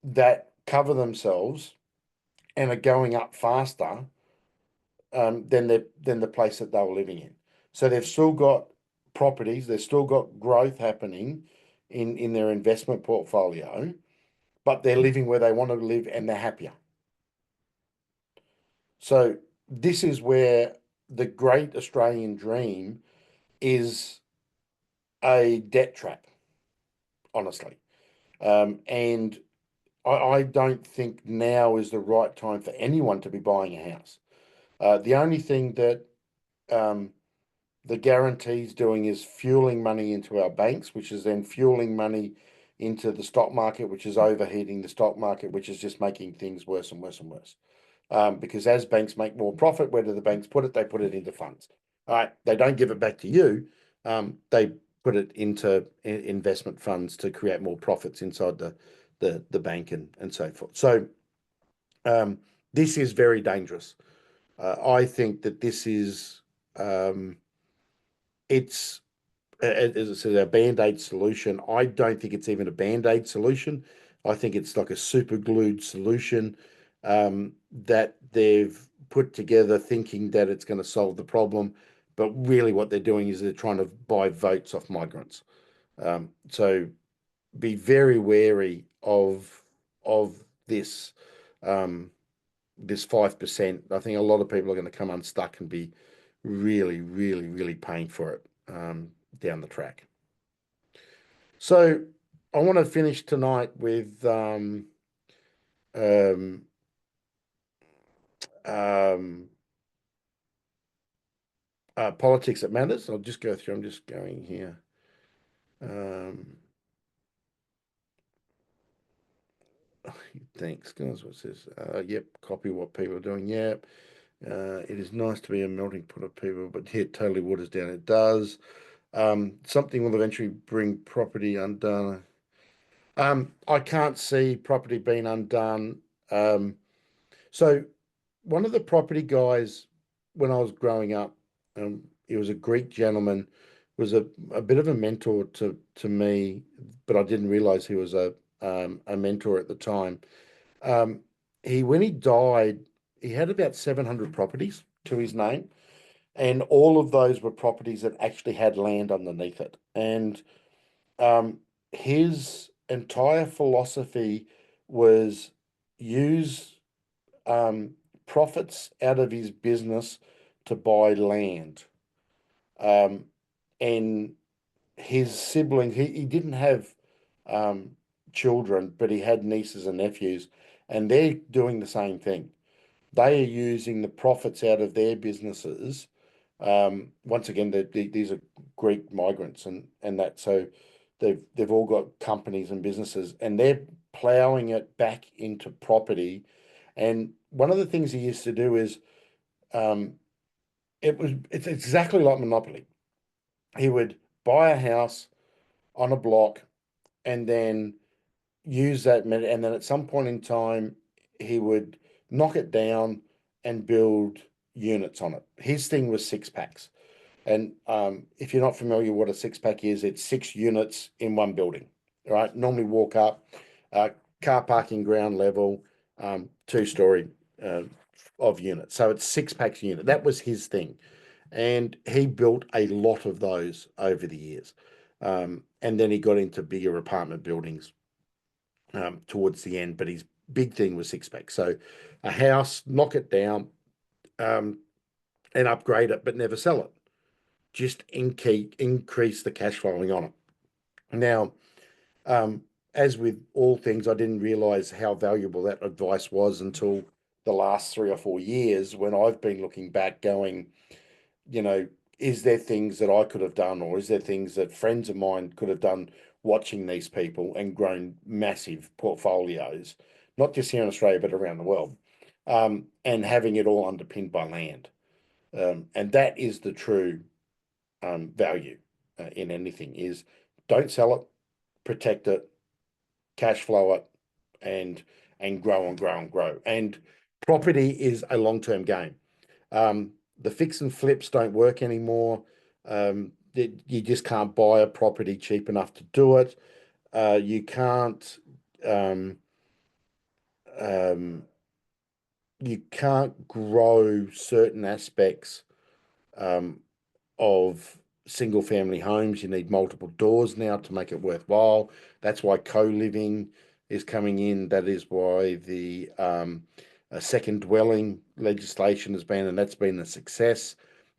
Speaker 1: that cover themselves and are going up faster than the place that they were living in. So they've still got properties, they've still got growth happening in their investment portfolio, but they're living where they want to live and they're happier. So this is where the great Australian dream is a debt trap, honestly. And I don't think now is the right time for anyone to be buying a house. The only thing that the guarantee's doing is fueling money into our banks, which is then fueling money into the stock market, which is overheating the stock market, which is just making things worse and worse and worse. Because as banks make more profit, where do the banks put it? They put it into funds. All right, they don't give it back to you. They put it into investment funds to create more profits inside the bank and so forth. So this is very dangerous. I think that this is it's as I said, a band-aid solution. I don't think it's even a band-aid solution. I think it's like a super glued solution that they've put together thinking that it's going to solve the problem. But really what they're doing is they're trying to buy votes off migrants. So be very wary of this this 5%. I think a lot of people are going to come unstuck and be really, really, really paying for it down the track. So I want to finish tonight with politics that matters. I'll just go through. I'm just going here. Thanks, guys. What's this? Yep, copy what people are doing. Yep. It is nice to be a melting pot of people, but here totally waters down. It does. Something will eventually bring property undone. I can't see property being undone. So one of the property guys, when I was growing up, he was a Greek gentleman, was a bit of a mentor to me, but I didn't realize he was a mentor at the time. When he died, he had about 700 properties to his name, and all of those were properties that actually had land underneath it. And his entire philosophy was use profits out of his business to buy land. And his siblings, he didn't have children, but he had nieces and nephews, and they're doing the same thing. They are using the profits out of their businesses. Once again, these are Greek migrants, and that so they've all got companies and businesses, and they're plowing it back into property. And one of the things he used to do is, it's exactly like Monopoly. He would buy a house on a block and then use that, and then at some point in time, he would knock it down and build units on it. His thing was 6-packs. And if you're not familiar what a 6-pack is, it's 6 units in one building, right? Normally walk up, car parking ground level, 2-story of units. So it's 6-packs unit. That was his thing. And he built a lot of those over the years. And then he got into bigger apartment buildings towards the end, but his big thing was 6-pack. So a house, knock it down, and upgrade it, but never sell it. Just increase the cash flowing on it. Now, as with all things, I didn't realize how valuable that advice was until the last 3 or 4 years when I've been looking back going, is there things that I could have done, or is there things that friends of mine could have done watching these people and grown massive portfolios, not just here in Australia, but around the world, and having it all underpinned by land. And that is the true value in anything is don't sell it, protect it, cash flow it, and grow and grow and grow. And property is a long-term game. The fix and flips don't work anymore. You just can't buy a property cheap enough to do it. You can't you can't grow certain aspects of single family homes. You need multiple doors now to make it worthwhile. That's why co-living is coming in. That is why the second dwelling legislation has been, and that's been a success.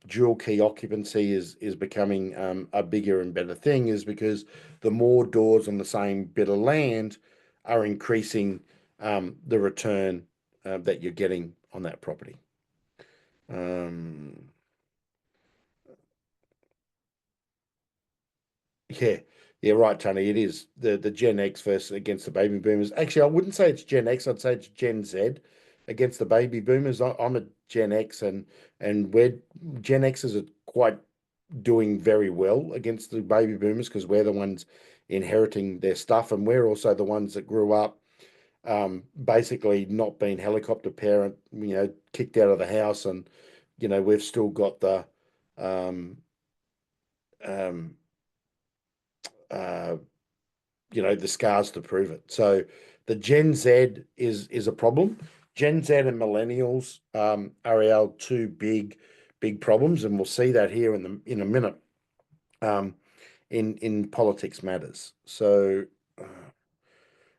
Speaker 1: Dual key occupancy is becoming a bigger and better thing, is because the more doors on the same bit of land are increasing the return that you're getting on that property. Yeah, right, Tony. It is the Gen X versus against the baby boomers. Actually, I wouldn't say it's Gen X. I'd say it's Gen Z against the baby boomers. I'm a Gen X, and we're Gen Xers are quite doing very well against the baby boomers because we're the ones inheriting their stuff, and we're also the ones that grew up basically not being helicopter parent, kicked out of the house, and we've still got the um, uh, the scars to prove it. So the Gen Z is a problem. Gen Z and millennials are our two big problems, and we'll see that here in a minute. In politics matters. So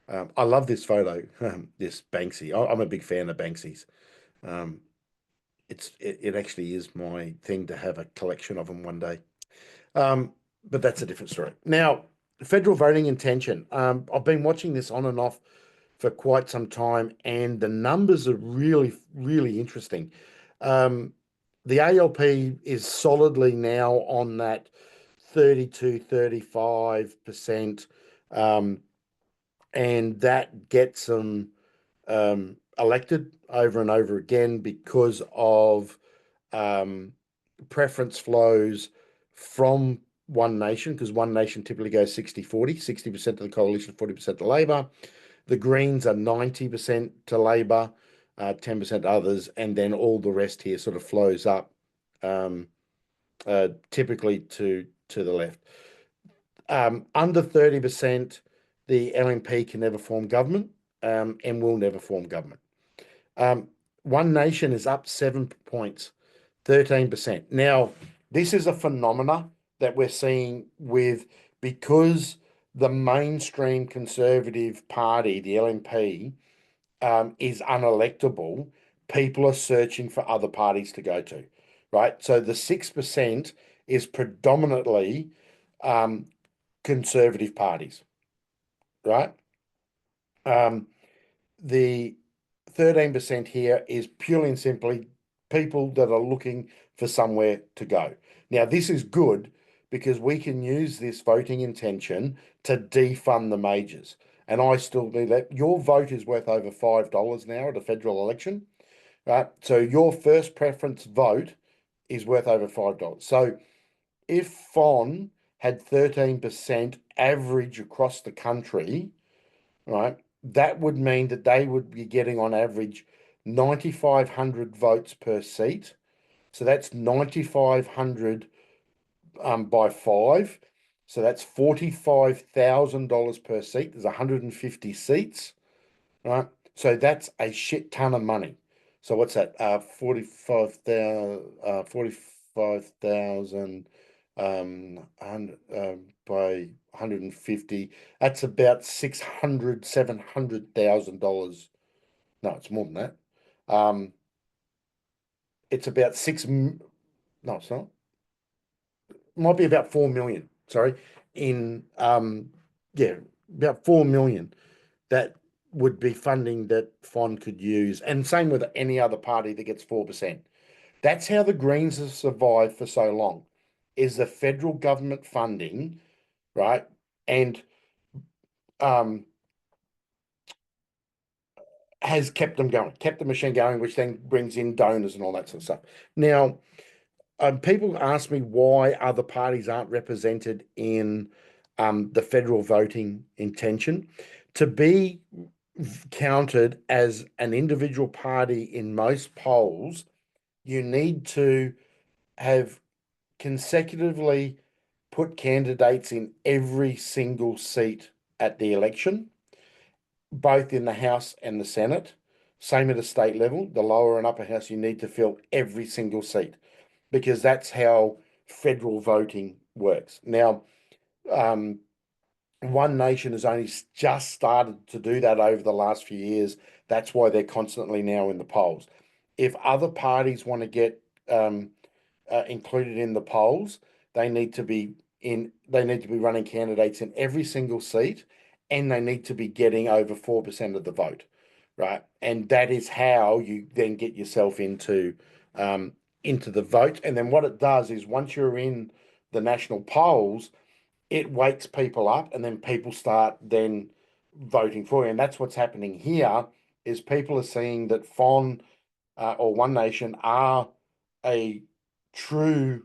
Speaker 1: I love this photo, this Banksy. I'm a big fan of Banksy's. It actually is my thing to have a collection of them one day. But that's a different story. Now, federal voting intention. I've been watching this on and off for quite some time, and the numbers are really, really interesting. The ALP is solidly now on that 32, 35%, and that gets them elected over and over again because of preference flows from One Nation, because One Nation typically goes 60-40, 60% to the coalition, 40% to Labor. The Greens are 90% to Labor, 10% others, and then all the rest here sort of flows up, typically to the left. Under 30%, the LNP can never form government, and will never form government. One Nation is up 7 points, 13%. Now, this is a phenomena that we're seeing because the mainstream Conservative Party, the LNP, is unelectable. People are searching for other parties to go to, right? So the 6% is predominantly Conservative parties, right? The 13% here is purely and simply people that are looking for somewhere to go. Now, this is good because we can use this voting intention to defund the majors. And I still believe that your vote is worth over $5 now at a federal election, right? So your first preference vote is worth over $5. So if FON had 13% average across the country, right, that would mean that they would be getting on average 9,500 votes per seat. So that's 9,500 by 5. So that's $45,000 per seat. There's 150 seats, right? So that's a shit ton of money. So what's that? 45,000 by 150. That's about $700,000. No, it's more than that. It's about no, it's not. Might be about 4 million. Sorry, about 4 million. That would be funding that FON could use, and same with any other party that gets 4%. That's how the Greens have survived for so long. is the federal government funding, right? And has kept them going, kept the machine going, which then brings in donors and all that sort of stuff. Now, people ask me why other parties aren't represented in the federal voting intention. To be counted as an individual party in most polls, you need to have consecutively put candidates in every single seat at the election, both in the House and the Senate. Same at a state level, the lower and upper house, you need to fill every single seat because that's how federal voting works. Now, One Nation has only just started to do that over the last few years. That's why they're constantly now in the polls. If other parties want to get included in the polls, they need to be running candidates in every single seat, and they need to be getting over 4% of the vote, right? And that is how you then get yourself into the vote. And then what it does is once you're in the national polls, it wakes people up, and then people start then voting for you. And that's what's happening here is people are seeing that FON or One Nation are a true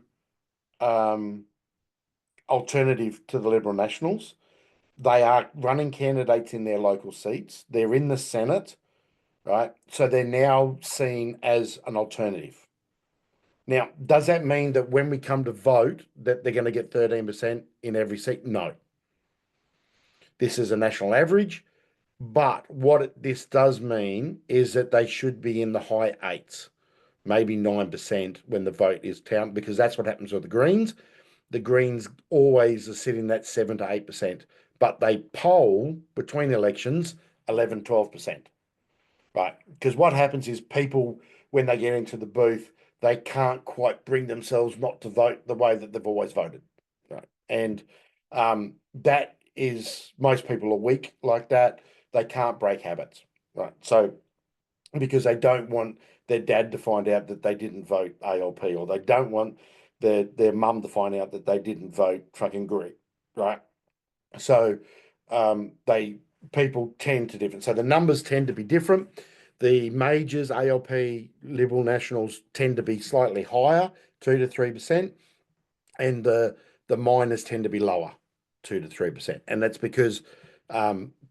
Speaker 1: alternative to the Liberal Nationals. They are running candidates in their local seats. They're in the Senate, right? So they're now seen as an alternative. Now, does that mean that when we come to vote that they're going to get 13% in every seat? No. This is a national average, but what this does mean is that they should be in the high eights, maybe 9% when the vote is counted, because that's what happens with the Greens. The Greens always are sitting at 7 to 8%, but they poll between elections 11, 12%, right? Because what happens is people, when they get into the booth, they can't quite bring themselves not to vote the way that they've always voted, right? And that is, most people are weak like that. They can't break habits, right? So because they don't want their dad to find out that they didn't vote ALP, or they don't want their mum to find out that they didn't vote fucking Greek, right? So people tend to different. So the numbers tend to be different. The majors, ALP, Liberal Nationals, tend to be slightly higher, 2 to 3%, and the minors tend to be lower, 2 to 3%. And that's because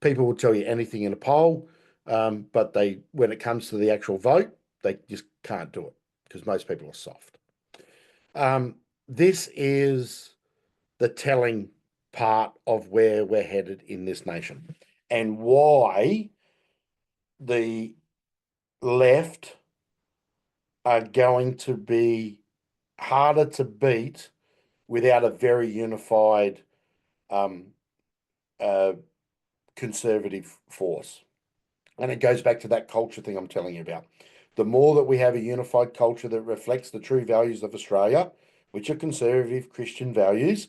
Speaker 1: people will tell you anything in a poll, but when it comes to the actual vote, they just can't do it because most people are soft. This is the telling part of where we're headed in this nation and why the left are going to be harder to beat without a very unified conservative force. And it goes back to that culture thing I'm telling you about. The more that we have a unified culture that reflects the true values of Australia, which are conservative Christian values,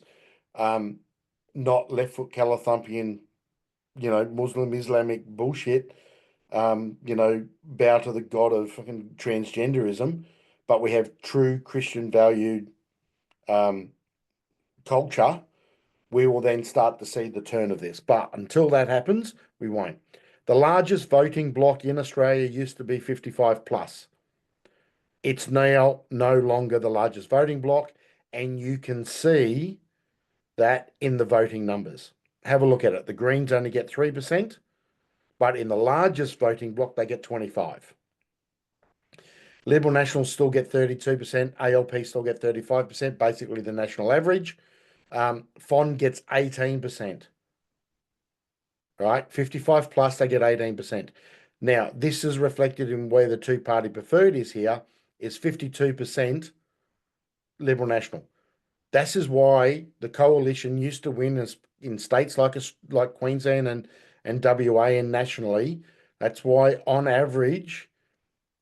Speaker 1: not left foot Calathumpian, Muslim Islamic bullshit, bow to the god of fucking transgenderism, but we have true Christian valued culture, we will then start to see the turn of this. But until that happens, we won't. The largest voting bloc in Australia used to be 55 plus. It's now no longer the largest voting bloc, and you can see that in the voting numbers. Have a look at it. The Greens only get 3%, but in the largest voting bloc, they get 25. Liberal Nationals still get 32%, ALP still get 35%, basically the national average. FON gets 18%, right? 55 plus, they get 18%. Now, this is reflected in where the two-party preferred is here, is 52% Liberal National. This is why the coalition used to win in states like Queensland and WA and nationally. That's why, on average,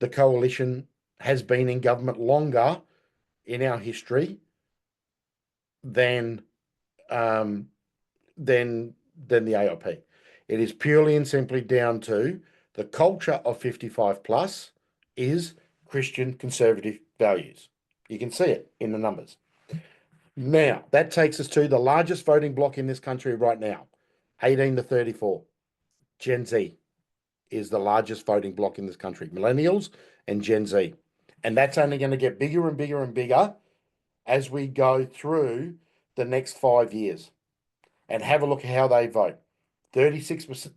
Speaker 1: the coalition has been in government longer in our history than the ALP. It is purely and simply down to the culture of 55 plus is Christian conservative values. You can see it in the numbers. Now, that takes us to the largest voting bloc in this country right now, 18 to 34. Gen Z is the largest voting bloc in this country, millennials and Gen Z. And that's only going to get bigger and bigger and bigger as we go through the next 5 years. And have a look at how they vote. 36%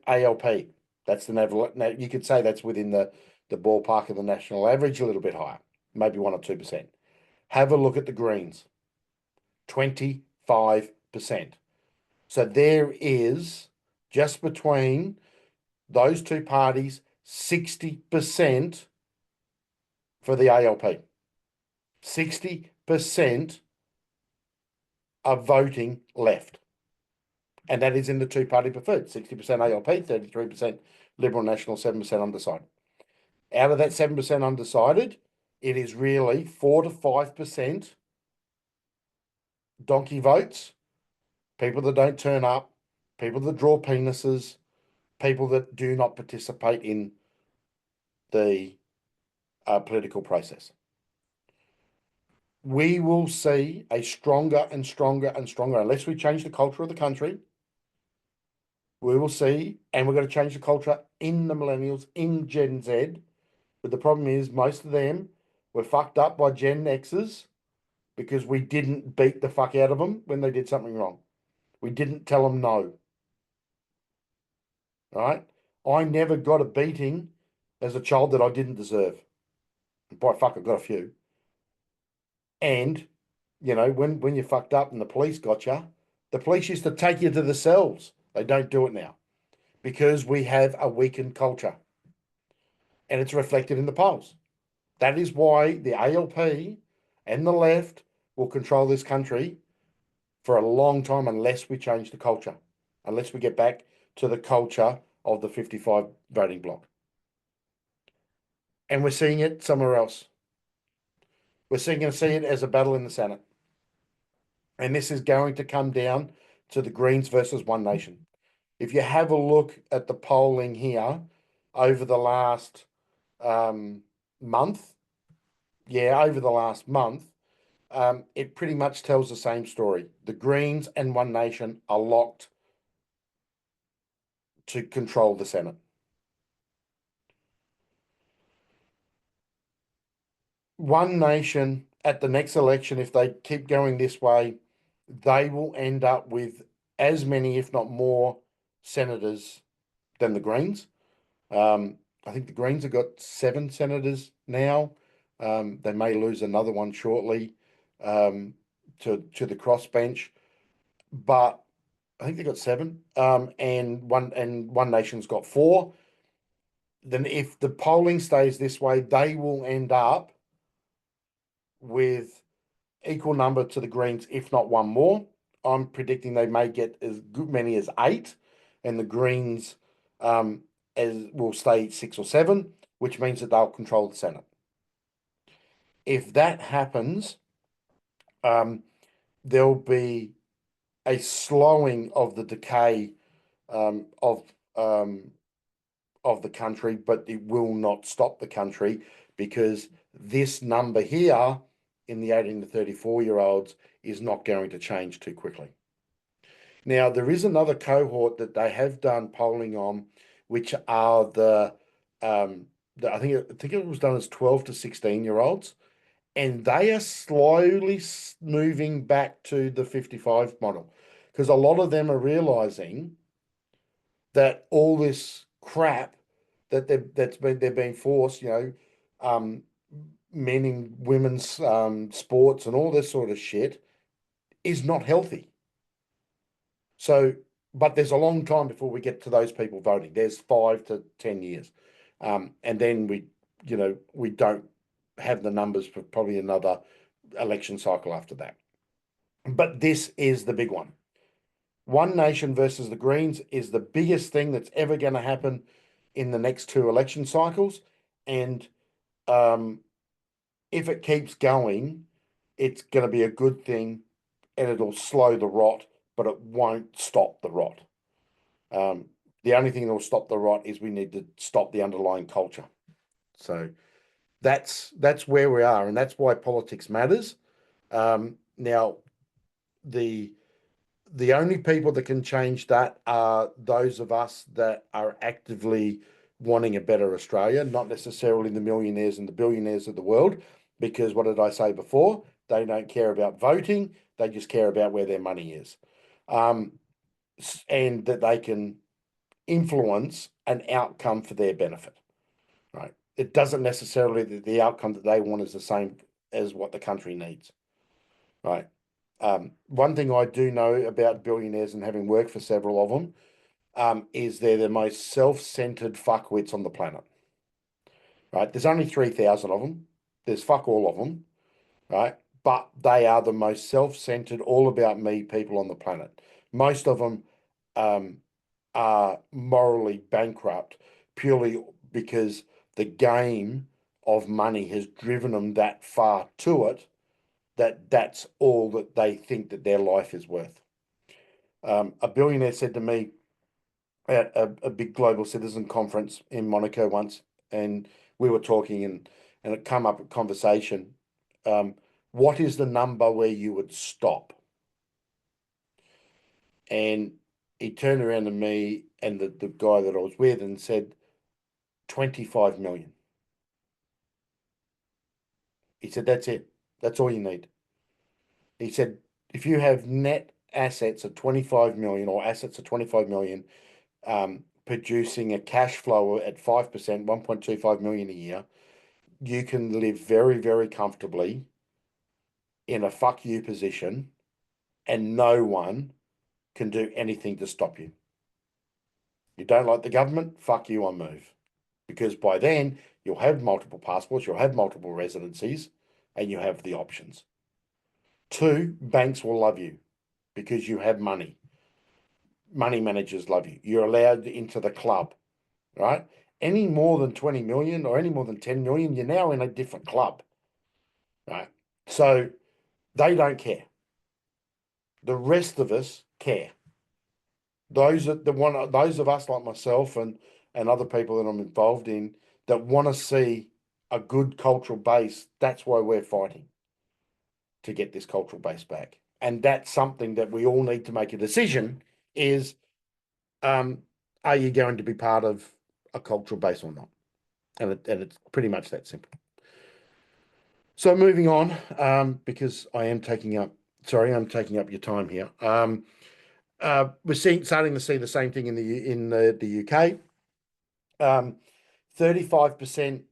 Speaker 1: ALP. That's the national. Now, you could say that's within the ballpark of the national average, a little bit higher, maybe 1 or 2%. Have a look at the Greens. 25%. So there is, just between those two parties, 60% for the ALP. 60% are voting left. And that is in the two-party preferred. 60% ALP, 33% Liberal National, 7% undecided. Out of that 7% undecided, it is really 4 to 5% donkey votes, people that don't turn up, people that draw penises, people that do not participate in the political process. We will see a stronger and stronger and stronger, unless we change the culture of the country. We will see, and we're going to change the culture in the millennials, in Gen Z. But the problem is, most of them were fucked up by Gen X's because we didn't beat the fuck out of them when they did something wrong. We didn't tell them no. Right? I never got a beating as a child that I didn't deserve. By fuck, I got a few. And, you know, when you fucked up and the police got you, the police used to take you to the cells. They don't do it now because we have a weakened culture. And it's reflected in the polls. That is why the ALP and the left will control this country for a long time unless we change the culture, unless we get back to the culture of the 55 voting bloc. And we're seeing it somewhere else. We're going to see it as a battle in the Senate. And this is going to come down to the Greens versus One Nation. If you have a look at the polling here over the last month, it pretty much tells the same story. The Greens and One Nation are locked to control the Senate. One Nation at the next election, if they keep going this way, they will end up with as many, if not more, senators than the Greens. I think the Greens have got 7 senators now. They may lose another one shortly to the crossbench, but I think they've got 7. And One Nation's got 4. Then, if the polling stays this way, they will end up with equal number to the Greens, if not one more. I'm predicting they may get as many as 8, and the Greens will stay 6 or 7, which means that they'll control the Senate. If that happens, there'll be a slowing of the decay of the country, but it will not stop the country, because this number here in the 18 to 34-year-olds is not going to change too quickly. Now, there is another cohort that they have done polling on, which are I think it was done as 12 to 16-year-olds, and they are slowly moving back to the 55 model, because a lot of them are realizing that all this crap that they're being forced, men and women's sports and all this sort of shit, is not healthy. So, but there's a long time before we get to those people voting. There's 5 to 10 years. And then we don't have the numbers for probably another election cycle after that. But this is the big one. One Nation versus the Greens is the biggest thing that's ever going to happen in the next 2 election cycles. And if it keeps going, it's going to be a good thing, and it'll slow the rot, but it won't stop the rot. The only thing that will stop the rot is we need to stop the underlying culture. So that's where we are, and that's why politics matters. Now, the only people that can change that are those of us that are actively wanting a better Australia, not necessarily the millionaires and the billionaires of the world, because what did I say before? They don't care about voting. They just care about where their money is. And that they can influence an outcome for their benefit, right? It doesn't necessarily that the outcome that they want is the same as what the country needs, right? One thing I do know about billionaires and having worked for several of them is they're the most self-centered fuckwits on the planet, right? There's only 3,000 of them. There's fuck all of them, right? But they are the most self-centered, all about me people on the planet. Most of them are morally bankrupt purely because the game of money has driven them that far to it that that's all that they think that their life is worth. A billionaire said to me at a big global citizen conference in Monaco once, and we were talking and it come up a conversation. What is the number where you would stop? And he turned around to me and the guy that I was with and said, 25 million. He said, that's it. That's all you need. He said, if you have net assets of 25 million or assets of 25 million, producing a cash flow at 5%, 1.25 million a year, you can live very, very comfortably in a fuck you position and no one can do anything to stop you. You don't like the government? Fuck you on move. Because by then you'll have multiple passports, you'll have multiple residencies, and you have the options. 2, banks will love you because you have money. Money managers love you. You're allowed into the club, right? Any more than 20 million or any more than 10 million, you're now in a different club, right? So they don't care. The rest of us care. Those of us like myself and other people that I'm involved in that want to see a good cultural base, that's why we're fighting to get this cultural base back. And that's something that we all need to make a decision is, are you going to be part of a cultural base or not? And it's pretty much that simple. So moving on, because I'm taking up your time here. We're starting to see the same thing in the UK. 35%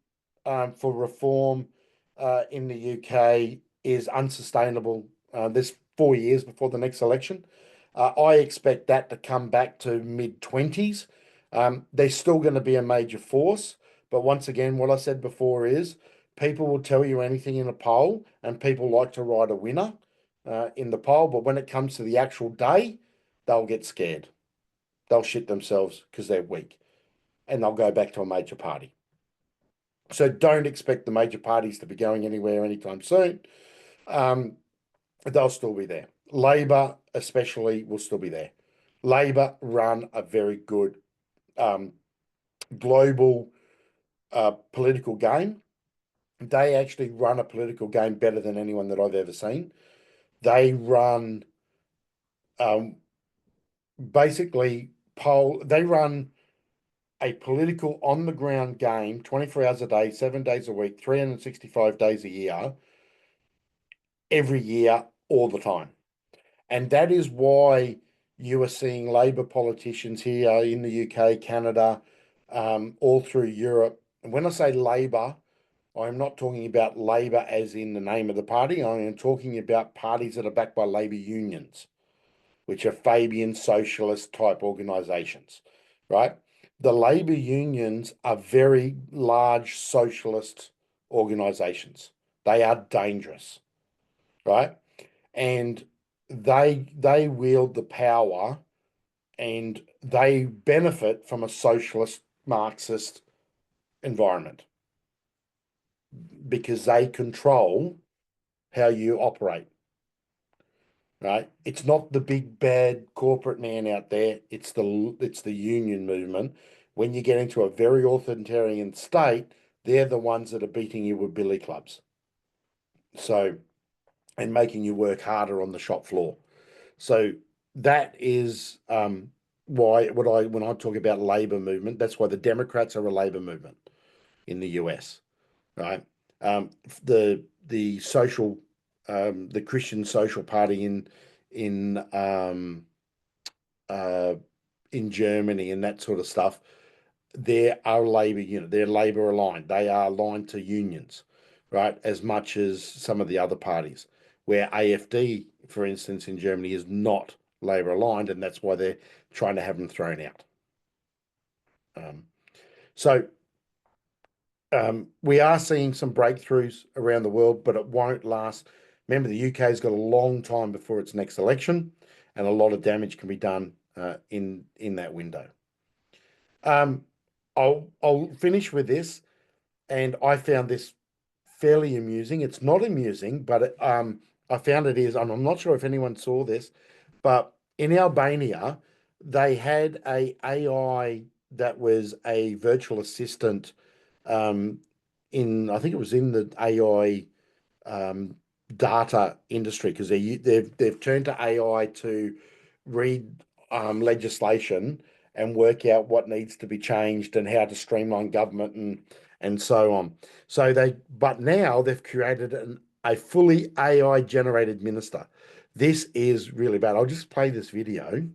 Speaker 1: for reform in the UK is unsustainable. There's 4 years before the next election. I expect that to come back to mid-20s. There's still going to be a major force, but once again, what I said before is people will tell you anything in a poll, and people like to write a winner in the poll, but when it comes to the actual day, they'll get scared. They'll shit themselves because they're weak, and they'll go back to a major party. So don't expect the major parties to be going anywhere anytime soon. They'll still be there. Labor, especially, will still be there. Labor run a very good global political game. They actually run a political game better than anyone that I've ever seen. They run they run a political on the ground game 24 hours a day, 7 days a week, 365 days a year, every year, all the time. And that is why you are seeing Labor politicians here in the UK, Canada, all through Europe. And when I say Labor, I'm not talking about Labor as in the name of the party. I am talking about parties that are backed by Labor unions, which are Fabian socialist type organisations, right? The Labor unions are very large socialist organisations. They are dangerous, right? And they wield the power and they benefit from a socialist Marxist environment because they control how you operate, right? It's not the big bad corporate man out there. It's the union movement. When you get into a very authoritarian state, they're the ones that are beating you with billy clubs. So and making you work harder on the shop floor. So that is why when I talk about labor movement, that's why the Democrats are a labor movement in the US, right? The social the Christian Social Party in uh, in Germany and that sort of stuff, they are labor unit. They're labor aligned. They are aligned to unions, right? As much as some of the other parties, where AFD, for instance, in Germany is not labor aligned, and that's why they're trying to have them thrown out. So we are seeing some breakthroughs around the world, but it won't last. Remember, the UK's got a long time before its next election, and a lot of damage can be done in that window. I'll finish with this, and I found this fairly amusing. It's not amusing, but I found it is, and I'm not sure if anyone saw this, but in Albania, they had a AI that was a virtual assistant I think it was in the AI data industry, because they've turned to AI to read legislation and work out what needs to be changed and how to streamline government and so on. But now they've created a fully AI generated minister. This is really bad. I'll just play this video,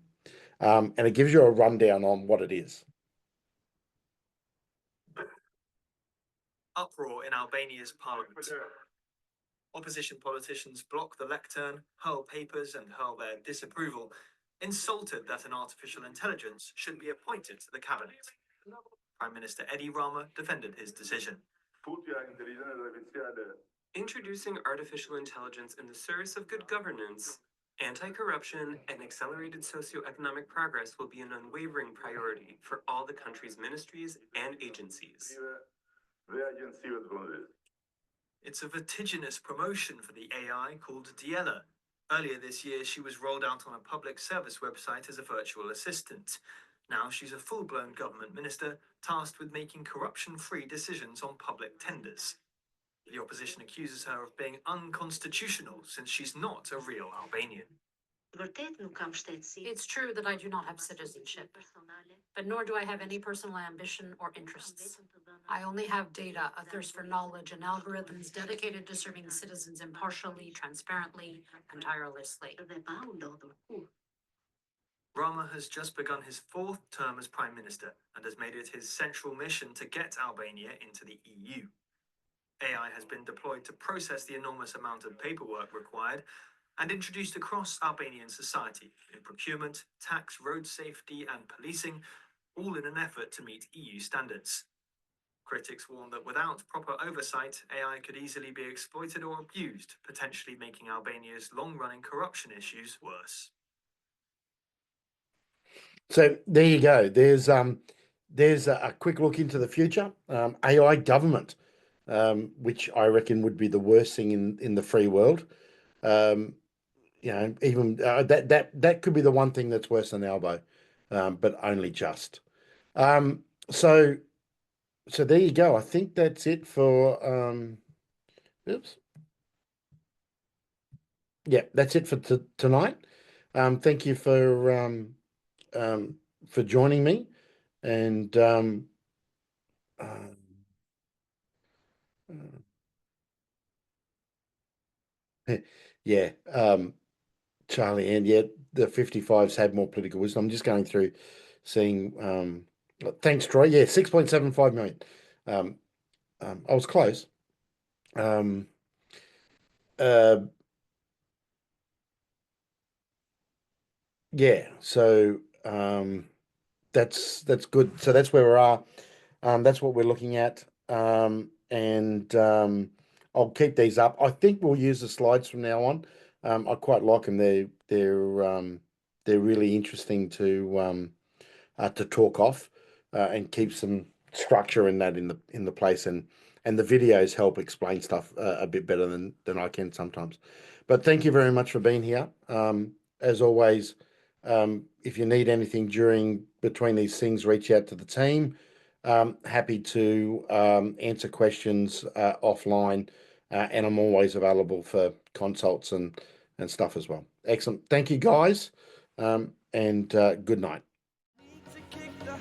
Speaker 1: and it gives you a rundown on what it is.
Speaker 5: Uproar in Albania's parliament. Opposition politicians block the lectern, hurl papers, and hurl their disapproval, insulted that an artificial intelligence should be appointed to the cabinet. Prime Minister Edi Rama defended his decision.
Speaker 6: Introducing artificial intelligence in the service of good governance, anti-corruption, and accelerated socioeconomic progress will be an unwavering priority for all the country's ministries and agencies.
Speaker 5: It's a vertiginous promotion for the AI called Diela. Earlier this year, she was rolled out on a public service website as a virtual assistant. Now she's a full-blown government minister tasked with making corruption-free decisions on public tenders. The opposition accuses her of being unconstitutional since she's not a real Albanian.
Speaker 7: It's true that I do not have citizenship, but nor do I have any personal ambition or interests. I only have data, a thirst for knowledge, and algorithms dedicated to serving citizens impartially, transparently, and tirelessly.
Speaker 5: Rama has just begun his 4th term as Prime Minister and has made it his central mission to get Albania into the EU. AI has been deployed to process the enormous amount of paperwork required and introduced across Albanian society in procurement, tax, road safety, and policing, all in an effort to meet EU standards. Critics warn that without proper oversight, AI could easily be exploited or abused, potentially making Albania's long-running corruption issues worse.
Speaker 1: So there you go. There's a quick look into the future. AI government, which I reckon would be the worst thing in the free world. Even that could be the one thing that's worse than Albo, but only just. So there you go. I think that's it for. Oops. Yeah, that's it for tonight. Thank you for joining me, and yeah, Charlie, and yeah, the 55s had more political wisdom. I'm just going through, seeing. Thanks, Troy. Yeah, 6.75 million. I was close. Yeah, so that's good. So that's where we are. That's what we're looking at. And I'll keep these up. I think we'll use the slides from now on. I quite like them. They're really interesting to talk off and keep some structure in that in the place, and the videos help explain stuff a bit better than I can sometimes. But thank you very much for being here. As always, if you need anything between these things, reach out to the team. Happy to answer questions offline and I'm always available for consults and stuff as well. Excellent. Thank you, guys, and good night.
Speaker 8: To kick the